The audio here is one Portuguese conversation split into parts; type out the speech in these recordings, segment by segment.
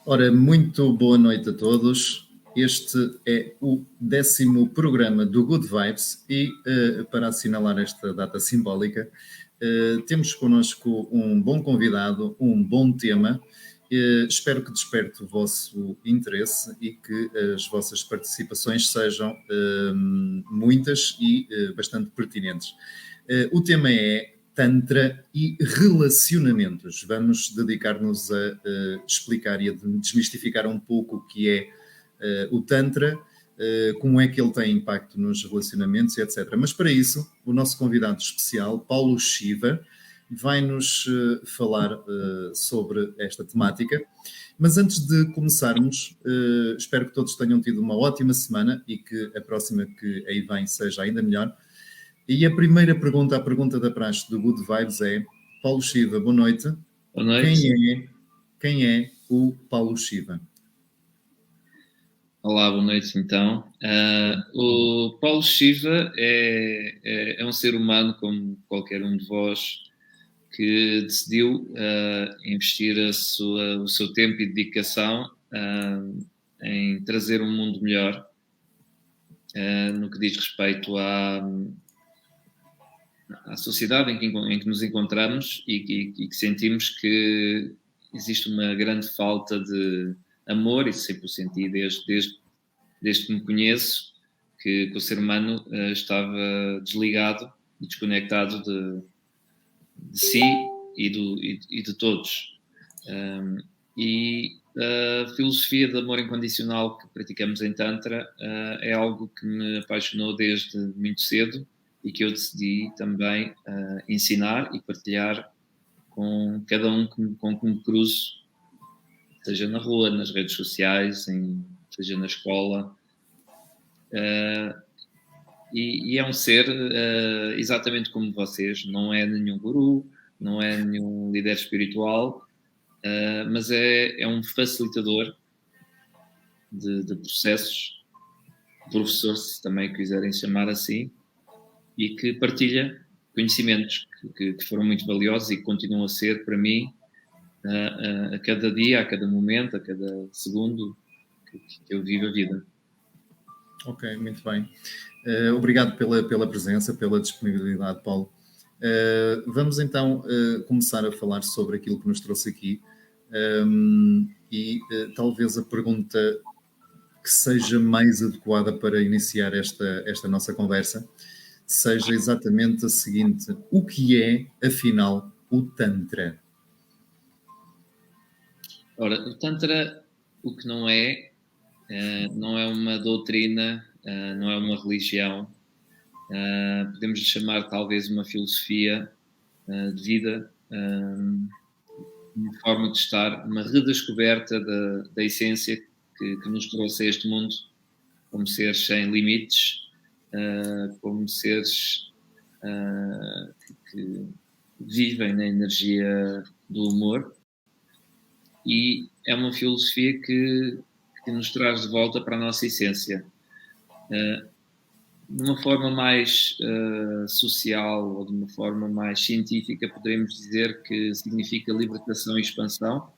Ora, muito boa noite a todos. Este é o 10º programa do Good Vibes e, para assinalar esta data simbólica, temos connosco um bom convidado, um bom tema. Espero que desperte o vosso interesse e que as vossas participações sejam muitas e bastante pertinentes. O tema é Tantra e relacionamentos. Vamos dedicar-nos a explicar e a desmistificar um pouco o que é o Tantra, como é que ele tem impacto nos relacionamentos, etc. Mas para isso, o nosso convidado especial, Paulo Shiva, vai-nos falar sobre esta temática. Mas antes de começarmos, espero que todos tenham tido uma ótima semana e que a próxima que aí vem seja ainda melhor. E a primeira pergunta, a pergunta da praxe do Good Vibes é: Paulo Shiva, boa noite. Boa noite. Quem é o Paulo Shiva? Olá, boa noite então. O Paulo Shiva é um ser humano como qualquer um de vós que decidiu investir o seu tempo e dedicação em trazer um mundo melhor no que diz respeito à sociedade em que nos encontramos e que sentimos que existe uma grande falta de amor, e sempre o senti desde que me conheço, que o ser humano estava desligado e desconectado de si e de todos. E a filosofia de amor incondicional que praticamos em Tantra é algo que me apaixonou desde muito cedo e que eu decidi também ensinar e partilhar com cada um com que me cruzo, seja na rua, nas redes sociais, seja na escola. E é um ser exatamente como vocês, não é nenhum guru, não é nenhum líder espiritual, mas é um facilitador de processos, professor, se também quiserem chamar assim, e que partilha conhecimentos que foram muito valiosos e que continuam a ser para mim a cada dia, a cada momento, a cada segundo que eu vivo a vida. Ok, muito bem. Obrigado pela presença, pela disponibilidade, Paulo. Vamos então começar a falar sobre aquilo que nos trouxe aqui e talvez a pergunta que seja mais adequada para iniciar esta nossa conversa seja exatamente a seguinte: o que é, afinal, o Tantra? Ora, o Tantra, o que não é uma doutrina, não é uma religião, podemos chamar talvez uma filosofia de vida, uma forma de estar, uma redescoberta da essência que nos trouxe a este mundo como seres sem limites, como seres que vivem na energia do amor, e é uma filosofia que nos traz de volta para a nossa essência. De uma forma mais social ou de uma forma mais científica, poderemos dizer que significa libertação e expansão,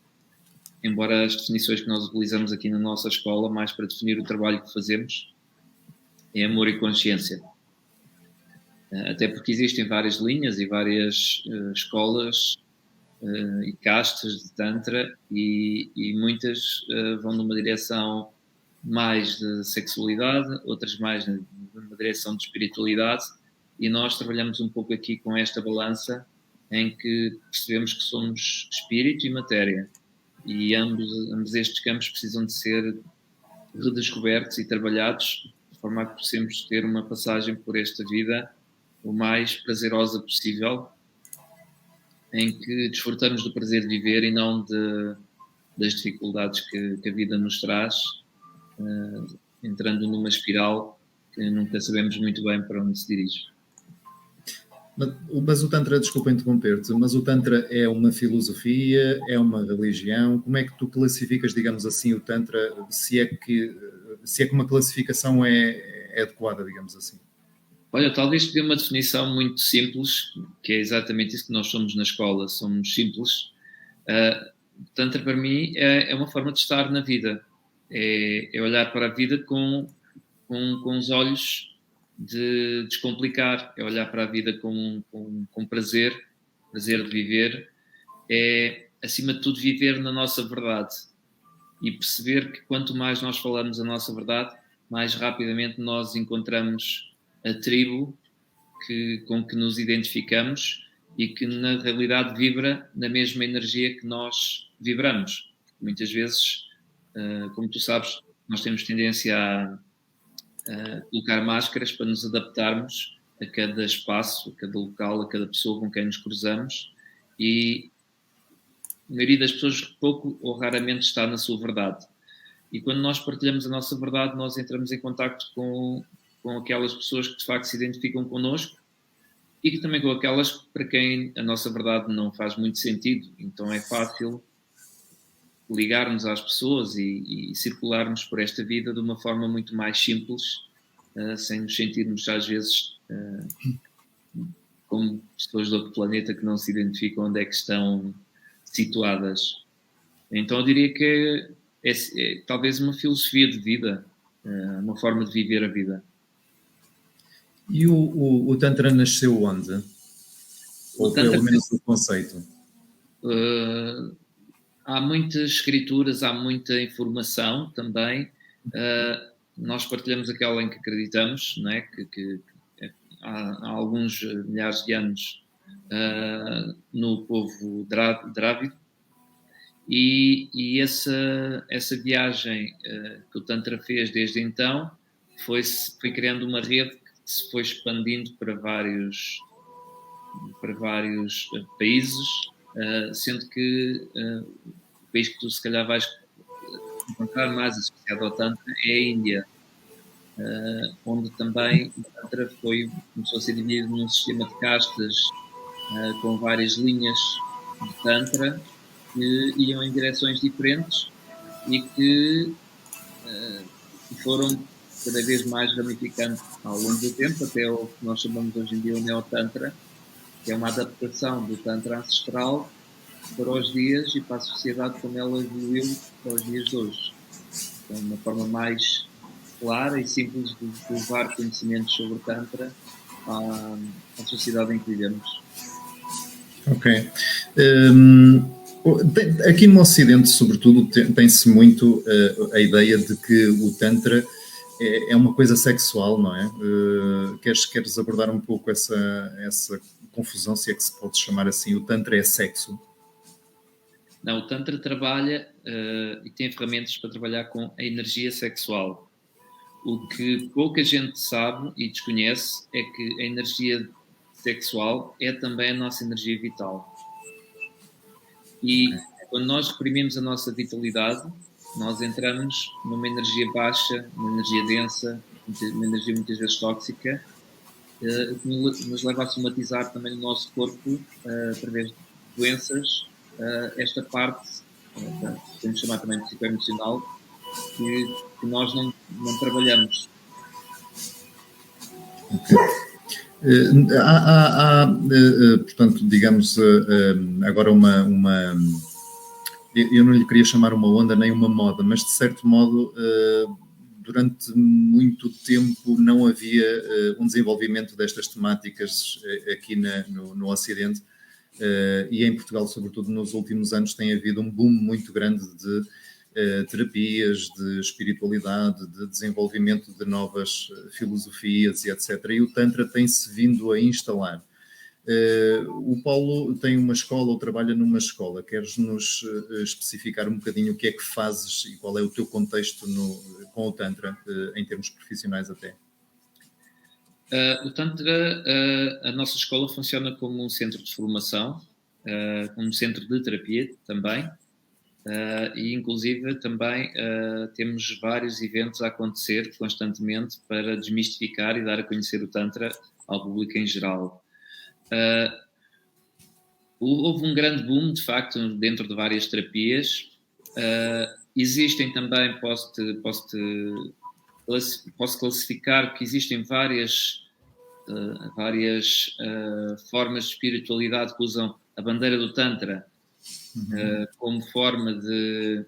embora as definições que nós utilizamos aqui na nossa escola, mais para definir o trabalho que fazemos, é amor e consciência. Até porque existem várias linhas e várias escolas e castas de Tantra e muitas vão numa direção mais de sexualidade, outras mais numa direção de espiritualidade, e nós trabalhamos um pouco aqui com esta balança em que percebemos que somos espírito e matéria, e ambos estes campos precisam de ser redescobertos e trabalhados de forma a que possamos ter uma passagem por esta vida o mais prazerosa possível, em que desfrutamos do prazer de viver e não das dificuldades que a vida nos traz, entrando numa espiral que nunca sabemos muito bem para onde se dirige. Mas o Tantra, desculpa interromper-te, mas o Tantra é uma filosofia, é uma religião? Como é que tu classificas, digamos assim, o Tantra, se é que uma classificação é adequada, digamos assim? Olha, talvez te dê uma definição muito simples, que é exatamente isso que nós somos na escola, somos simples. Tantra para mim é uma forma de estar na vida, é olhar para a vida com os olhos de descomplicar, é olhar para a vida com prazer de viver, é, acima de tudo, viver na nossa verdade e perceber que quanto mais nós falamos a nossa verdade, mais rapidamente nós encontramos a tribo com que nos identificamos e que na realidade vibra na mesma energia que nós vibramos. Muitas vezes, como tu sabes, nós temos tendência a colocar máscaras para nos adaptarmos a cada espaço, a cada local, a cada pessoa com quem nos cruzamos, e a maioria das pessoas pouco ou raramente está na sua verdade. E quando nós partilhamos a nossa verdade, nós entramos em contacto com aquelas pessoas que de facto se identificam connosco e que também com aquelas para quem a nossa verdade não faz muito sentido. Então é fácil ligarmos às pessoas e circularmos por esta vida de uma forma muito mais simples, sem nos sentirmos às vezes como pessoas de outro planeta que não se identificam onde é que estão situadas. Então eu diria que é talvez uma filosofia de vida, uma forma de viver a vida. E o Tantra nasceu onde? Ou pelo menos o conceito? Há muitas escrituras, há muita informação também. Nós partilhamos aquela em que acreditamos, não é? Que há alguns milhares de anos no povo drávido, e essa viagem que o Tantra fez desde então foi criando uma rede que se foi expandindo para vários países, sendo que o país que tu se calhar vais encontrar mais associado ao Tantra é a Índia, onde também o Tantra começou a ser dividido num sistema de castas com várias linhas de Tantra que iam em direções diferentes e que foram cada vez mais ramificando ao longo do tempo, até o que nós chamamos hoje em dia o Neo-Tantra, que é uma adaptação do Tantra ancestral para os dias e para a sociedade como ela evoluiu para os dias de hoje. Então, uma forma mais clara e simples de levar conhecimentos sobre o Tantra à sociedade em que vivemos. Ok. Aqui no Ocidente, sobretudo, tem-se muito a ideia de que o Tantra é uma coisa sexual, não é? Queres abordar um pouco essa confusão, se é que se pode chamar assim? O Tantra é sexo? Não, o Tantra trabalha e tem ferramentas para trabalhar com a energia sexual. O que pouca gente sabe e desconhece é que a energia sexual é também a nossa energia vital. E quando nós reprimimos a nossa vitalidade, nós entramos numa energia baixa, uma energia densa, uma energia muitas vezes tóxica, que nos leva a somatizar também no nosso corpo, através de doenças, esta parte, podemos chamar também de psicoemocional, que nós não trabalhamos. Portanto, digamos, agora eu não lhe queria chamar uma onda nem uma moda, mas de certo modo, durante muito tempo não havia um desenvolvimento destas temáticas aqui no Ocidente, e em Portugal, sobretudo nos últimos anos, tem havido um boom muito grande de terapias, de espiritualidade, de desenvolvimento de novas filosofias e etc. E o Tantra tem-se vindo a instalar. O Paulo tem uma escola ou trabalha numa escola. Queres-nos especificar um bocadinho o que é que fazes e qual é o teu contexto com o Tantra, em termos profissionais até? O Tantra, a nossa escola funciona como um centro de formação, como um centro de terapia também, e inclusive também temos vários eventos a acontecer constantemente para desmistificar e dar a conhecer o Tantra ao público em geral. Houve um grande boom, de facto, dentro de várias terapias. Existem também, posso classificar que existem várias formas de espiritualidade que usam a bandeira do Tantra como forma de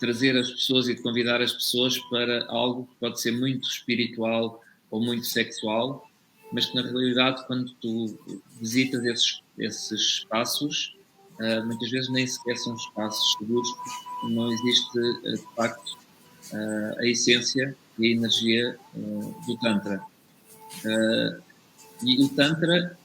trazer as pessoas e de convidar as pessoas para algo que pode ser muito espiritual ou muito sexual, mas que na realidade, quando tu visitas esses espaços, muitas vezes nem sequer são espaços seguros, porque não existe, de facto, a essência e a energia do Tantra. E o Tantra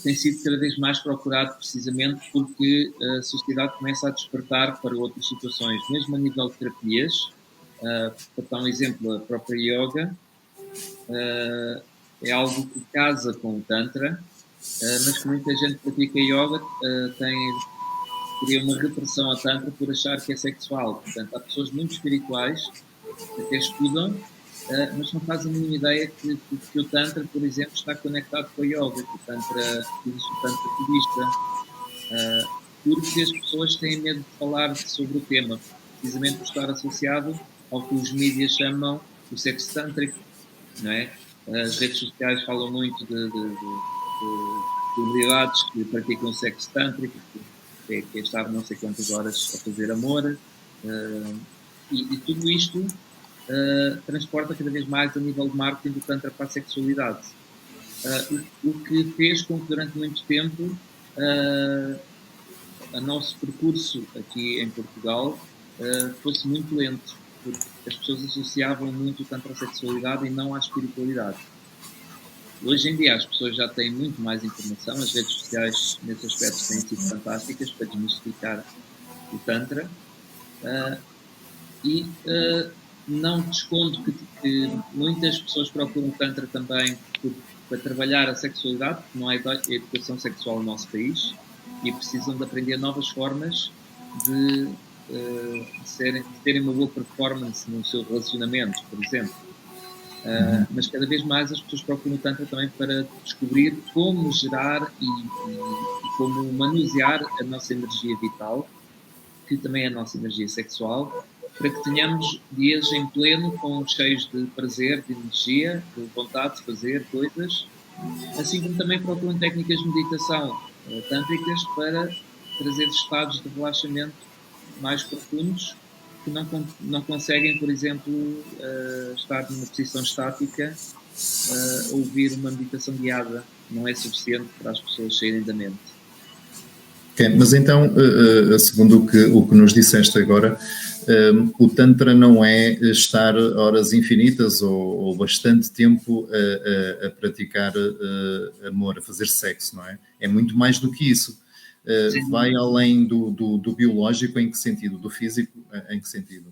tem sido cada vez mais procurado precisamente porque a sociedade começa a despertar para outras situações, mesmo a nível de terapias. Para dar um exemplo, a própria yoga é algo que casa com o Tantra, mas que muita gente que pratica yoga teria uma repressão ao Tantra por achar que é sexual. Portanto, há pessoas muito espirituais que até estudam, mas não fazem a mínima ideia que o Tantra, por exemplo, está conectado com a yoga, que existe o Tantra budista, porque as pessoas têm medo de falar sobre o tema, precisamente por estar associado ao que os mídias chamam o sexo tântrico, não é? As redes sociais falam muito de celebridades que praticam sexo tântrico, que é estar não sei quantas horas a fazer amor, e tudo isto transporta cada vez mais a nível de marketing do Tantra para a sexualidade. O que fez com que durante muito tempo o nosso percurso aqui em Portugal fosse muito lento, porque as pessoas associavam muito o Tantra à sexualidade e não à espiritualidade. Hoje em dia as pessoas já têm muito mais informação, as redes sociais nesse aspecto têm sido fantásticas para desmistificar o Tantra, e não te escondo que muitas pessoas procuram o Tantra também para trabalhar a sexualidade, porque não há educação sexual no nosso país, e precisam de aprender novas formas de terem uma boa performance no seu relacionamento, por exemplo. Mas cada vez mais as pessoas procuram o Tantra também para descobrir como gerar e como manusear a nossa energia vital, que também é a nossa energia sexual, para que tenhamos dias em pleno, cheios de prazer, de energia, de vontade de fazer coisas, assim como também procuram técnicas de meditação tântricas para trazer estados de relaxamento mais profundos que não conseguem, por exemplo, estar numa posição estática, ouvir uma meditação guiada não é suficiente para as pessoas saírem da mente. Okay, mas então, segundo o que nos disseste agora, o Tantra não é estar horas infinitas ou bastante tempo a praticar amor, a fazer sexo, não é? É muito mais do que isso. Vai além do biológico, em que sentido? Do físico, em que sentido?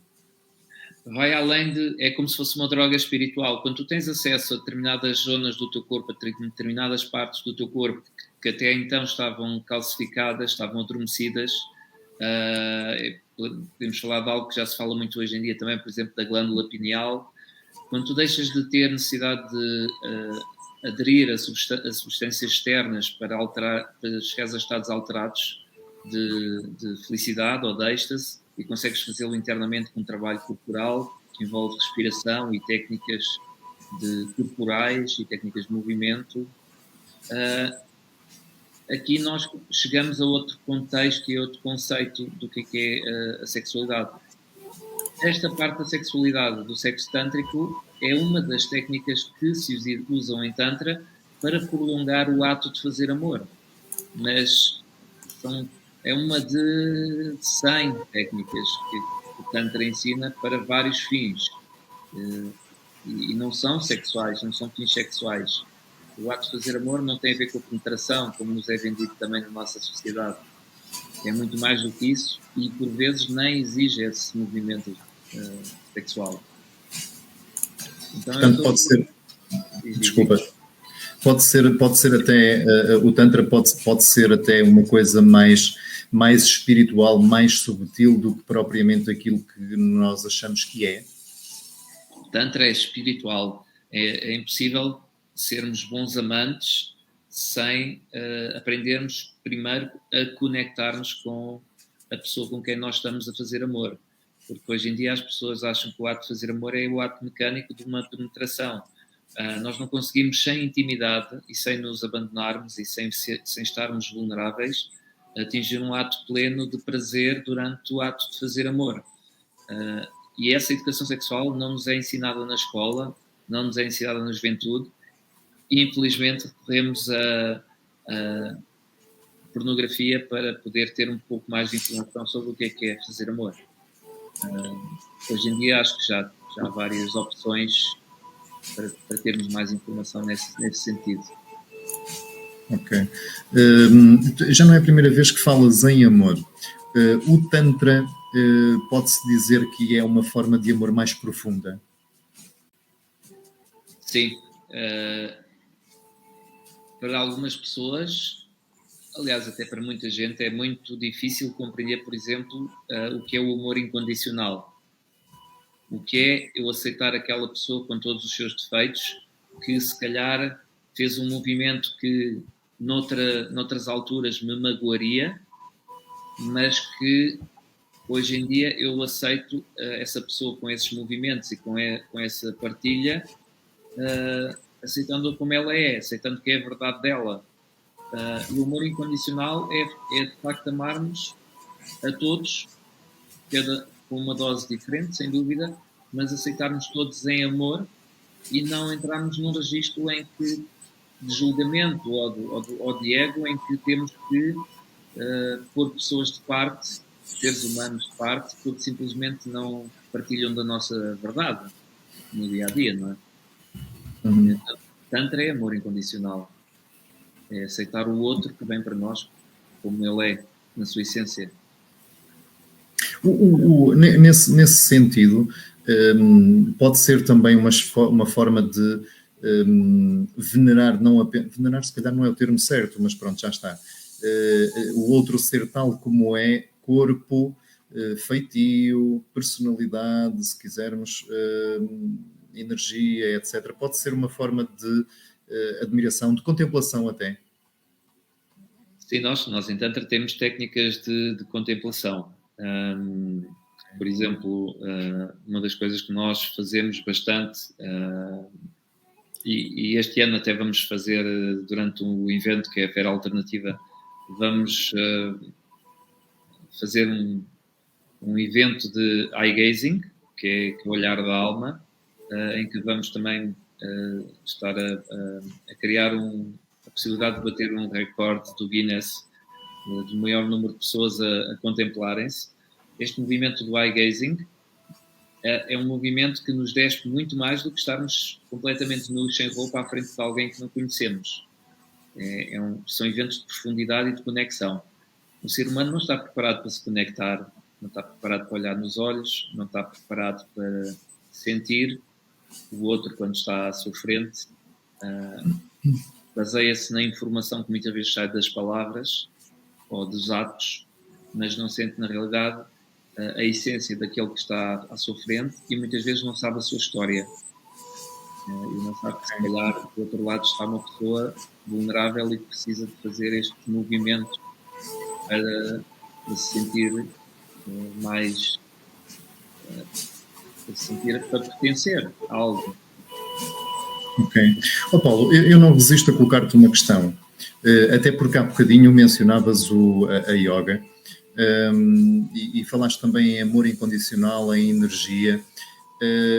Vai além é como se fosse uma droga espiritual. Quando tu tens acesso a determinadas zonas do teu corpo, a determinadas partes do teu corpo que até então estavam calcificadas, estavam adormecidas, podemos falar de algo que já se fala muito hoje em dia também, por exemplo, da glândula pineal. Quando tu deixas de ter necessidade de aderir a substâncias externas para chegar a estados alterados de felicidade ou de êxtase, e consegues fazê-lo internamente com um trabalho corporal que envolve respiração e técnicas corporais e técnicas de movimento. Aqui nós chegamos a outro contexto e outro conceito do que é a sexualidade. Esta parte da sexualidade do sexo tântrico é uma das técnicas que se usam em Tantra para prolongar o ato de fazer amor. Mas é uma de 100 técnicas que o Tantra ensina para vários fins. E não são sexuais, não são fins sexuais. O ato de fazer amor não tem a ver com a penetração, como nos é vendido também na nossa sociedade. É muito mais do que isso e, por vezes, nem exige esse movimento sexual. Então, portanto, pode ser... Desculpa. Pode ser até... o Tantra pode ser até uma coisa mais espiritual, mais subtil do que propriamente aquilo que nós achamos que é. O Tantra é espiritual. É impossível sermos bons amantes sem aprendermos primeiro a conectar-nos com a pessoa com quem nós estamos a fazer amor. Porque hoje em dia as pessoas acham que o ato de fazer amor é o ato mecânico de uma penetração. Nós não conseguimos, sem intimidade e sem nos abandonarmos e sem estarmos vulneráveis, atingir um ato pleno de prazer durante o ato de fazer amor. E essa educação sexual não nos é ensinada na escola, não nos é ensinada na juventude, e infelizmente recorremos a pornografia para poder ter um pouco mais de informação sobre o que é fazer amor. Hoje em dia acho que já há várias opções para termos mais informação nesse sentido. Ok. Já não é a primeira vez que falas em amor. O Tantra pode-se dizer que é uma forma de amor mais profunda? Sim. Para algumas pessoas, aliás, até para muita gente, é muito difícil compreender, por exemplo, o que é o amor incondicional. O que é eu aceitar aquela pessoa com todos os seus defeitos, que se calhar fez um movimento que noutras alturas me magoaria, mas que hoje em dia eu aceito essa pessoa com esses movimentos e com essa partilha, aceitando-a como ela é, aceitando que é a verdade dela. E o amor incondicional é de facto amarmos a todos, cada com uma dose diferente, sem dúvida, mas aceitarmos todos em amor e não entrarmos num registro de julgamento ou de ego, em que temos que pôr pessoas de parte, seres humanos de parte, porque simplesmente não partilham da nossa verdade no dia a dia, não é? Uhum. Tantra é amor incondicional. É aceitar o outro que vem para nós como ele é, na sua essência. Nesse sentido, pode ser também uma forma de venerar, venerar se calhar não é o termo certo, mas pronto, já está. O outro ser tal como é, corpo, feitio, personalidade, se quisermos, energia, etc. Pode ser uma forma de admiração, de contemplação até. Sim, nós em Tantra temos técnicas de contemplação. Por exemplo, uma das coisas que nós fazemos bastante, e este ano até vamos fazer durante o evento que é a Feira Alternativa, vamos fazer um evento de eye gazing, que é o olhar da alma, em que vamos também estar a criar a possibilidade de bater um recorde do Guinness do maior número de pessoas a contemplarem-se. Este movimento do eye gazing é um movimento que nos despe muito mais do que estarmos completamente nus, sem roupa, à frente de alguém que não conhecemos. São eventos de profundidade e de conexão. O ser humano não está preparado para se conectar, não está preparado para olhar nos olhos, não está preparado para sentir o outro quando está à sua frente. Baseia-se na informação que muitas vezes sai das palavras ou dos atos, mas não sente na realidade a essência daquele que está à sua frente e muitas vezes não sabe a sua história. E não sabe que, se calhar, do outro lado está uma pessoa vulnerável e que precisa de fazer este movimento para se sentir mais... para pertencer a algo. Ok. Paulo, eu não resisto a colocar-te uma questão, até porque há bocadinho mencionavas a yoga, e falaste também em amor incondicional, em energia.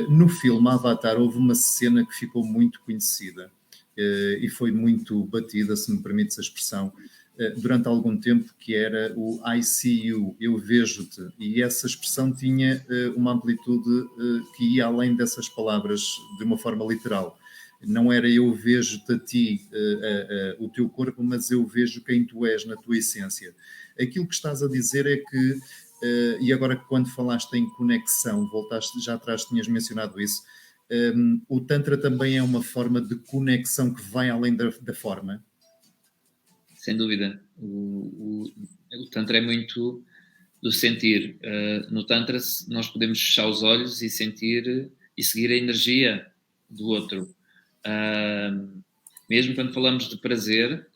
No filme Avatar houve uma cena que ficou muito conhecida e foi muito batida, se me permites a expressão, durante algum tempo, que era o I see you, eu vejo-te, e essa expressão tinha uma amplitude que ia além dessas palavras de uma forma literal. Não era eu vejo-te a ti, o teu corpo, mas eu vejo quem tu és na tua essência. Aquilo que estás a dizer é que, e agora quando falaste em conexão, voltaste, já atrás tinhas mencionado isso, o Tantra também é uma forma de conexão que vai além da forma? Sem dúvida. O Tantra é muito do sentir. No Tantra nós podemos fechar os olhos e sentir e seguir a energia do outro. Mesmo quando falamos de prazer,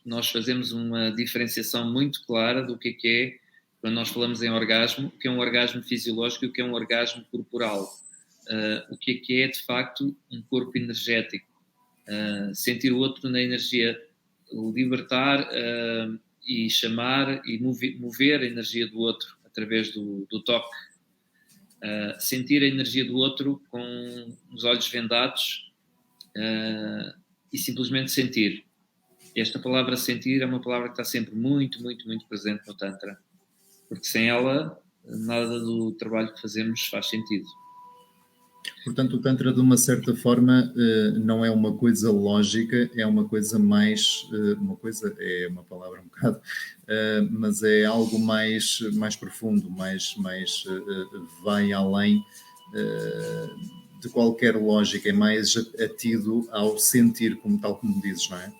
nós fazemos uma diferenciação muito clara do que é quando nós falamos em orgasmo, o que é um orgasmo fisiológico e o que é um orgasmo corporal. O que é de facto um corpo energético. Sentir o outro na energia, libertar e chamar e mover a energia do outro através do toque. Sentir a energia do outro com os olhos vendados e simplesmente sentir. Esta palavra sentir é uma palavra que está sempre muito, muito, muito presente no Tantra, porque sem ela nada do trabalho que fazemos faz sentido. Portanto, o Tantra, de uma certa forma, não é uma coisa lógica, é uma coisa mais. Uma coisa é uma palavra um bocado, mas é algo mais profundo, mais vai além de qualquer lógica, é mais atido ao sentir, tal como dizes, não é?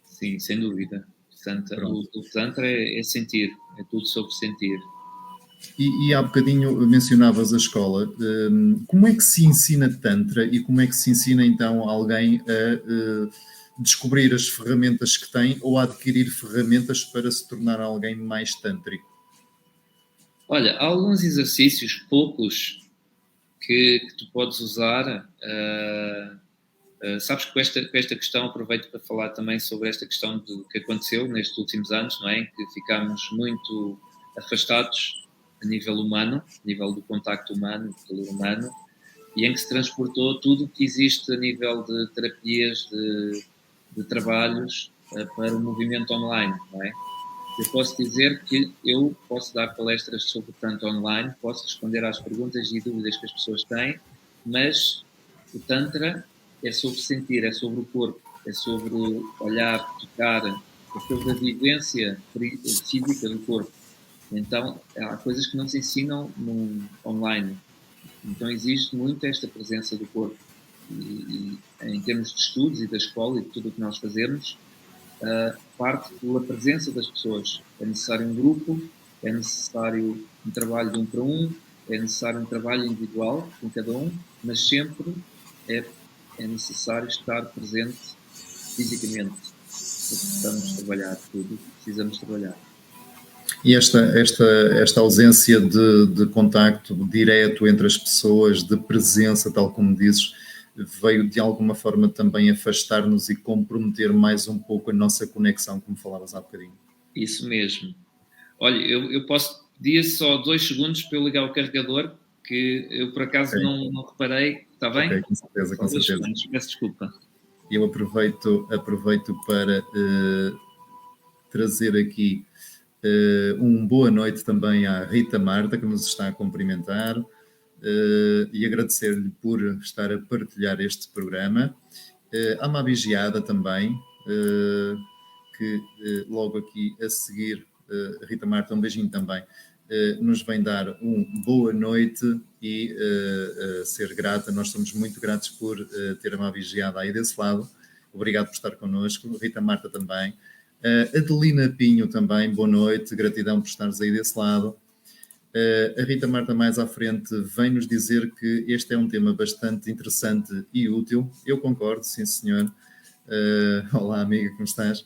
Sim, sem dúvida. Portanto, o Tantra é sentir, é tudo sobre sentir. E há bocadinho mencionavas a escola. Como é que se ensina Tantra e como é que se ensina então alguém a descobrir as ferramentas que tem ou a adquirir ferramentas para se tornar alguém mais tântrico? Olha, há alguns exercícios, poucos, que tu podes usar. Sabes que com esta questão aproveito para falar também sobre esta questão que aconteceu nestes últimos anos, não é? Em que ficámos muito afastados a nível humano, a nível do contacto humano, do calor humano, e em que se transportou tudo o que existe a nível de terapias, de trabalhos para o movimento online, não é? Eu posso dizer que eu posso dar palestras sobre Tantra online, posso responder às perguntas e dúvidas que as pessoas têm, mas o Tantra é sobre sentir, é sobre o corpo, é sobre olhar, tocar, é sobre a vivência física do corpo. Então, há coisas que não se ensinam no online. Então, existe muito esta presença do corpo. E em termos de estudos e da escola e de tudo o que nós fazemos, parte pela presença das pessoas. É necessário um grupo, é necessário um trabalho de um para um, é necessário um trabalho individual com cada um, mas sempre é necessário estar presente fisicamente. Porque precisamos trabalhar tudo, precisamos trabalhar. E esta ausência de contacto direto entre as pessoas, de presença, tal como dizes, veio de alguma forma também afastar-nos e comprometer mais um pouco a nossa conexão, como falavas há bocadinho. Isso mesmo. Olha, eu posso pedir só 2 segundos para eu ligar o carregador, que eu por acaso não reparei. Está bem? Ok, com certeza, com certeza. Segundos. Peço desculpa. Eu aproveito para trazer aqui boa noite também à Rita Marta, que nos está a cumprimentar, e agradecer-lhe por estar a partilhar este programa. À Mabi Giada também, que logo aqui a seguir, Rita Marta, um beijinho também, nos vem dar boa noite e ser grata. Nós somos muito gratos por ter a Mabi Giada aí desse lado. Obrigado por estar connosco. Rita Marta também. Adelina Pinho também, boa noite, gratidão por estares aí desse lado. A Rita Marta mais à frente vem nos dizer que este é um tema bastante interessante e útil. Eu concordo, sim senhor. Olá amiga, como estás?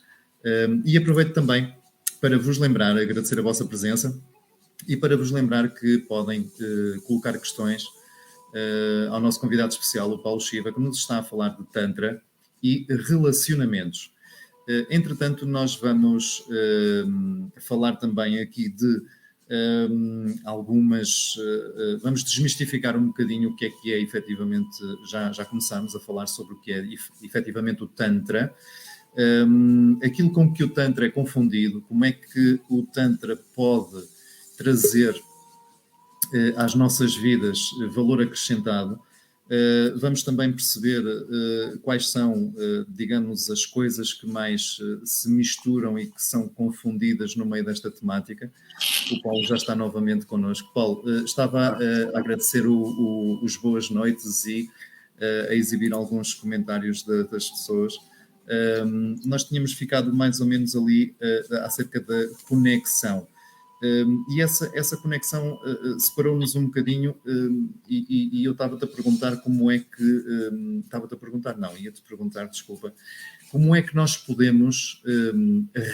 E aproveito também para vos lembrar, agradecer a vossa presença e para vos lembrar que podem colocar questões ao nosso convidado especial, o Paulo Shiva, que nos está a falar de Tantra e relacionamentos. Entretanto, nós vamos falar também aqui de vamos desmistificar um bocadinho o que é efetivamente, já começámos a falar sobre o que é efetivamente o Tantra, aquilo com que o Tantra é confundido, como é que o Tantra pode trazer às nossas vidas valor acrescentado. Vamos também perceber quais são, digamos, as coisas que mais se misturam e que são confundidas no meio desta temática. O Paulo já está novamente connosco. Paulo, estava a agradecer os boas noites e a exibir alguns comentários das pessoas. Nós tínhamos ficado mais ou menos ali acerca da conexão. E essa conexão separou-nos um bocadinho e eu estava-te a perguntar como é que... ia-te perguntar, desculpa. Como é que nós podemos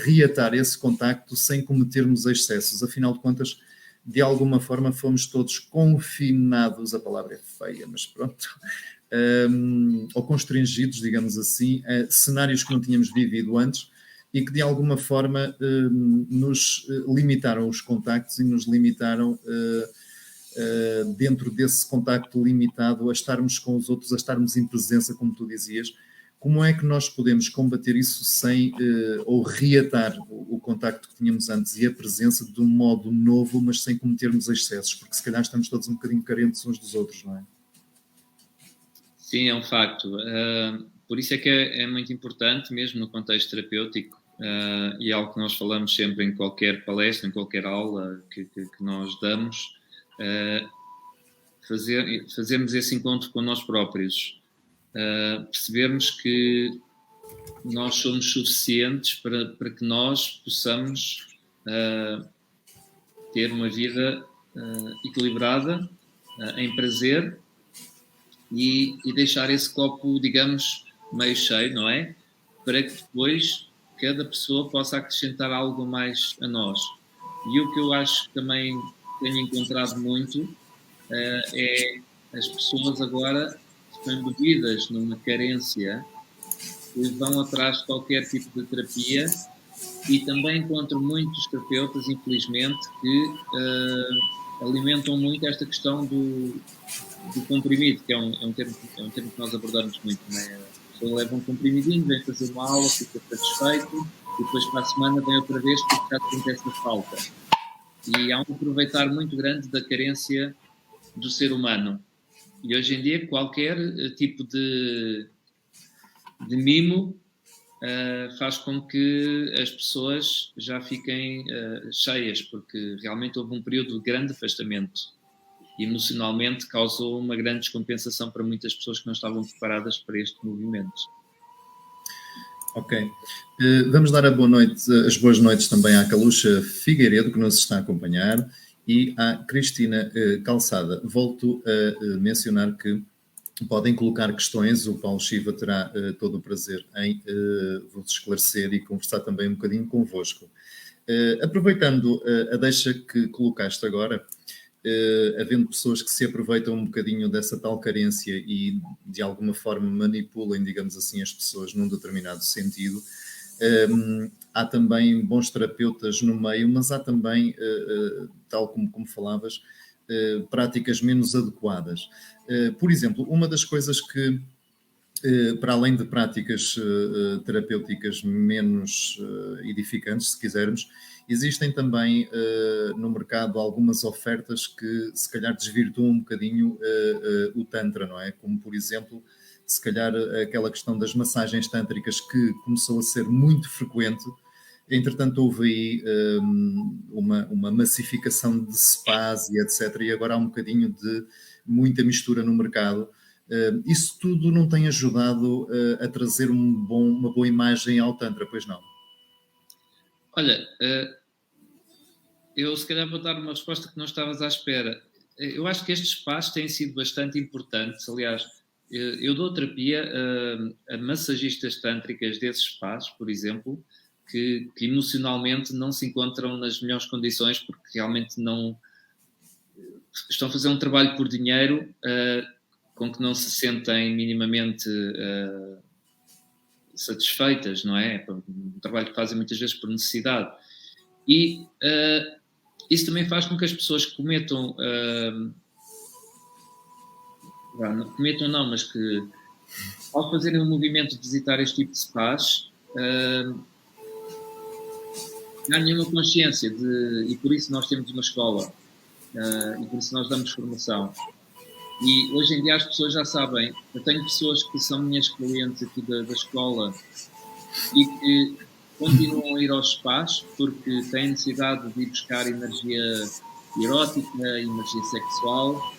reatar esse contacto sem cometermos excessos? Afinal de contas, de alguma forma fomos todos confinados, a palavra é feia, mas pronto, ou constrangidos, digamos assim, a cenários que não tínhamos vivido antes. e que de alguma forma nos limitaram os contactos e nos limitaram dentro desse contacto limitado a estarmos com os outros, a estarmos em presença, como tu dizias. Como é que nós podemos combater isso sem ou reatar o contacto que tínhamos antes e a presença de um modo novo, mas sem cometermos excessos? Porque se calhar estamos todos um bocadinho carentes uns dos outros, não é? Sim, é um facto. Por isso é que é muito importante, mesmo no contexto terapêutico, e algo que nós falamos sempre em qualquer palestra, em qualquer aula que nós damos, fazermos esse encontro com nós próprios, percebermos que nós somos suficientes para que nós possamos ter uma vida equilibrada, em prazer, e deixar esse copo, digamos, meio cheio, não é? Para que depois cada pessoa possa acrescentar algo mais a nós. E o que eu acho que também tenho encontrado muito é as pessoas agora estão embebidas numa carência, eles vão atrás de qualquer tipo de terapia, e também encontro muitos terapeutas, infelizmente, que alimentam muito esta questão do comprimido, que é um termo que nós abordamos muito, não é? A pessoa leva um comprimidinho, vem fazer uma aula, fica satisfeito, e depois para a semana vem outra vez porque já sente essa falta. E há um aproveitar muito grande da carência do ser humano. E hoje em dia qualquer tipo de mimo faz com que as pessoas já fiquem cheias, porque realmente houve um período de grande afastamento. E emocionalmente causou uma grande descompensação para muitas pessoas que não estavam preparadas para este movimento. Ok. Vamos dar as boas noites também à Calucha Figueiredo, que nos está a acompanhar, e à Cristina Calçada. Volto a mencionar que podem colocar questões, o Paulo Chiva terá todo o prazer em vos esclarecer e conversar também um bocadinho convosco. Aproveitando a deixa que colocaste agora, havendo pessoas que se aproveitam um bocadinho dessa tal carência e de alguma forma manipulem, digamos assim, as pessoas num determinado sentido, há também bons terapeutas no meio, mas há também, tal como falavas, práticas menos adequadas. Por exemplo, uma das coisas que, para além de práticas terapêuticas menos edificantes, se quisermos, existem também no mercado algumas ofertas que se calhar desvirtuam um bocadinho o Tantra, não é? Como, por exemplo, se calhar aquela questão das massagens tântricas que começou a ser muito frequente. Entretanto, houve aí uma massificação de spas e etc. E agora há um bocadinho de muita mistura no mercado. Isso tudo não tem ajudado a trazer uma boa imagem ao Tantra, pois não? Olha, eu se calhar vou dar uma resposta que não estavas à espera. Eu acho que estes spas têm sido bastante importantes. Aliás, eu dou terapia a massagistas tântricas desses spas, por exemplo, que emocionalmente não se encontram nas melhores condições porque realmente não estão a fazer um trabalho por dinheiro com que não se sentem minimamente satisfeitas, não é? Um trabalho que fazem muitas vezes por necessidade. E isso também faz com que as pessoas cometam, mas que ao fazerem o movimento de visitar este tipo de spas, ganhem uma consciência e por isso nós temos uma escola, e por isso nós damos formação. E hoje em dia as pessoas já sabem, eu tenho pessoas que são minhas clientes aqui da escola e que continuam a ir aos spas porque têm necessidade de ir buscar energia erótica, energia sexual,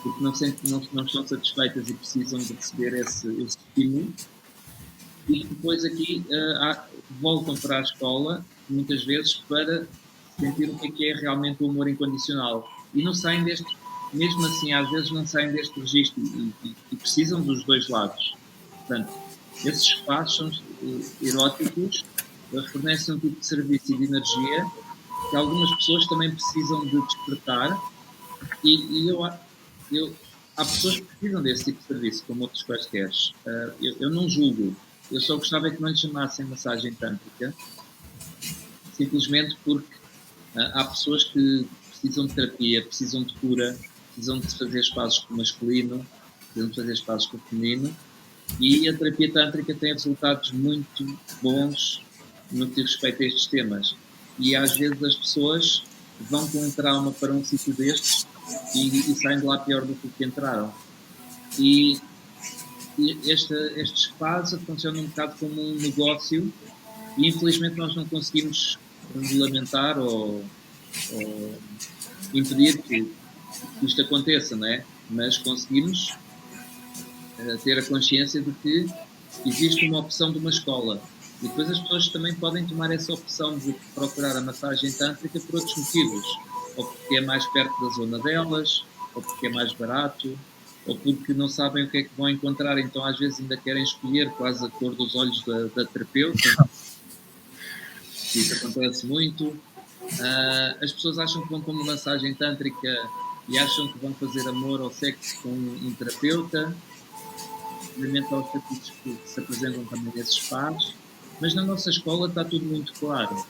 porque não estão satisfeitas e precisam de receber esse estímulo. E depois aqui voltam para a escola, muitas vezes, para sentir o que é realmente o amor incondicional. E não saem mesmo assim, às vezes não saem deste registro e precisam dos dois lados. Portanto, esses espaços são eróticos, fornecem um tipo de serviço e de energia que algumas pessoas também precisam de despertar e há pessoas que precisam desse tipo de serviço, como outros quaisquer. Eu não julgo. eu só gostava que não lhe chamassem massagem tântrica, simplesmente porque há pessoas que precisam de terapia, precisam de cura, precisam de fazer espaços com o masculino, precisam de fazer espaços com o feminino, e a terapia tântrica tem resultados muito bons no que diz respeito a estes temas. E às vezes as pessoas vão com um trauma para um sítio destes e saem de lá pior do que entraram. E estes spas funcionam um bocado como um negócio e infelizmente nós não conseguimos regulamentar ou impedir que isto aconteça, não é? Mas conseguimos ter a consciência de que existe uma opção de uma escola. E depois as pessoas também podem tomar essa opção de procurar a massagem tântrica por outros motivos. Ou porque é mais perto da zona delas, ou porque é mais barato, ou porque não sabem o que é que vão encontrar, então às vezes ainda querem escolher quase a cor dos olhos da terapeuta. Isso acontece muito. As pessoas acham que vão para uma massagem tântrica e acham que vão fazer amor ou sexo com um terapeuta, relativamente aos serviços que se apresentam também nesses spas, mas na nossa escola está tudo muito claro.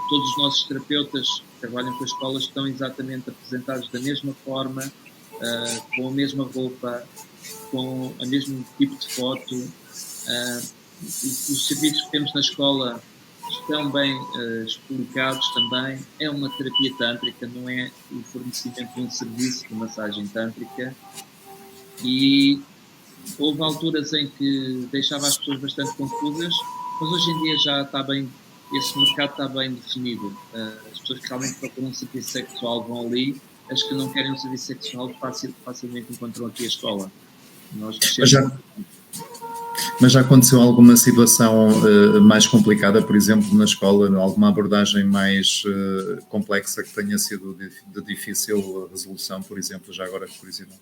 Todos os nossos terapeutas que trabalham com a escola estão exatamente apresentados da mesma forma, com a mesma roupa, com o mesmo tipo de foto. Os serviços que temos na escola estão bem explicados também. É uma terapia tântrica, não é o fornecimento de um serviço de massagem tântrica. E houve alturas em que deixava as pessoas bastante confusas, mas hoje em dia já está bem, esse mercado está bem definido. As pessoas que realmente procuram um serviço sexual vão ali, as que não querem um serviço sexual facilmente encontram aqui a escola. Mas já aconteceu alguma situação mais complicada, por exemplo, na escola, alguma abordagem mais complexa que tenha sido de difícil resolução, por exemplo, já agora, por exemplo?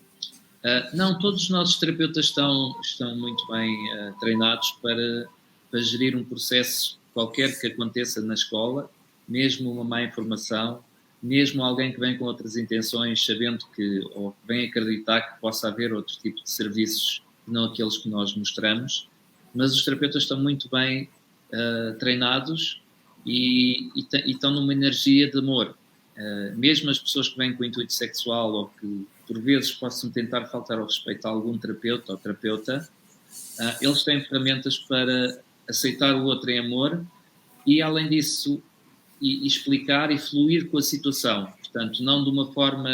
Não, todos os nossos terapeutas estão muito bem treinados para gerir um processo qualquer que aconteça na escola, mesmo uma má informação, mesmo alguém que vem com outras intenções, sabendo que, ou vem acreditar que possa haver outro tipo de serviços que não aqueles que nós mostramos, mas os terapeutas estão muito bem treinados e estão numa energia de amor. Mesmo as pessoas que vêm com intuito sexual ou que por vezes possam tentar faltar ao respeito a algum terapeuta ou terapeuta, eles têm ferramentas para aceitar o outro em amor e, além disso, e explicar e fluir com a situação. Portanto, não de uma forma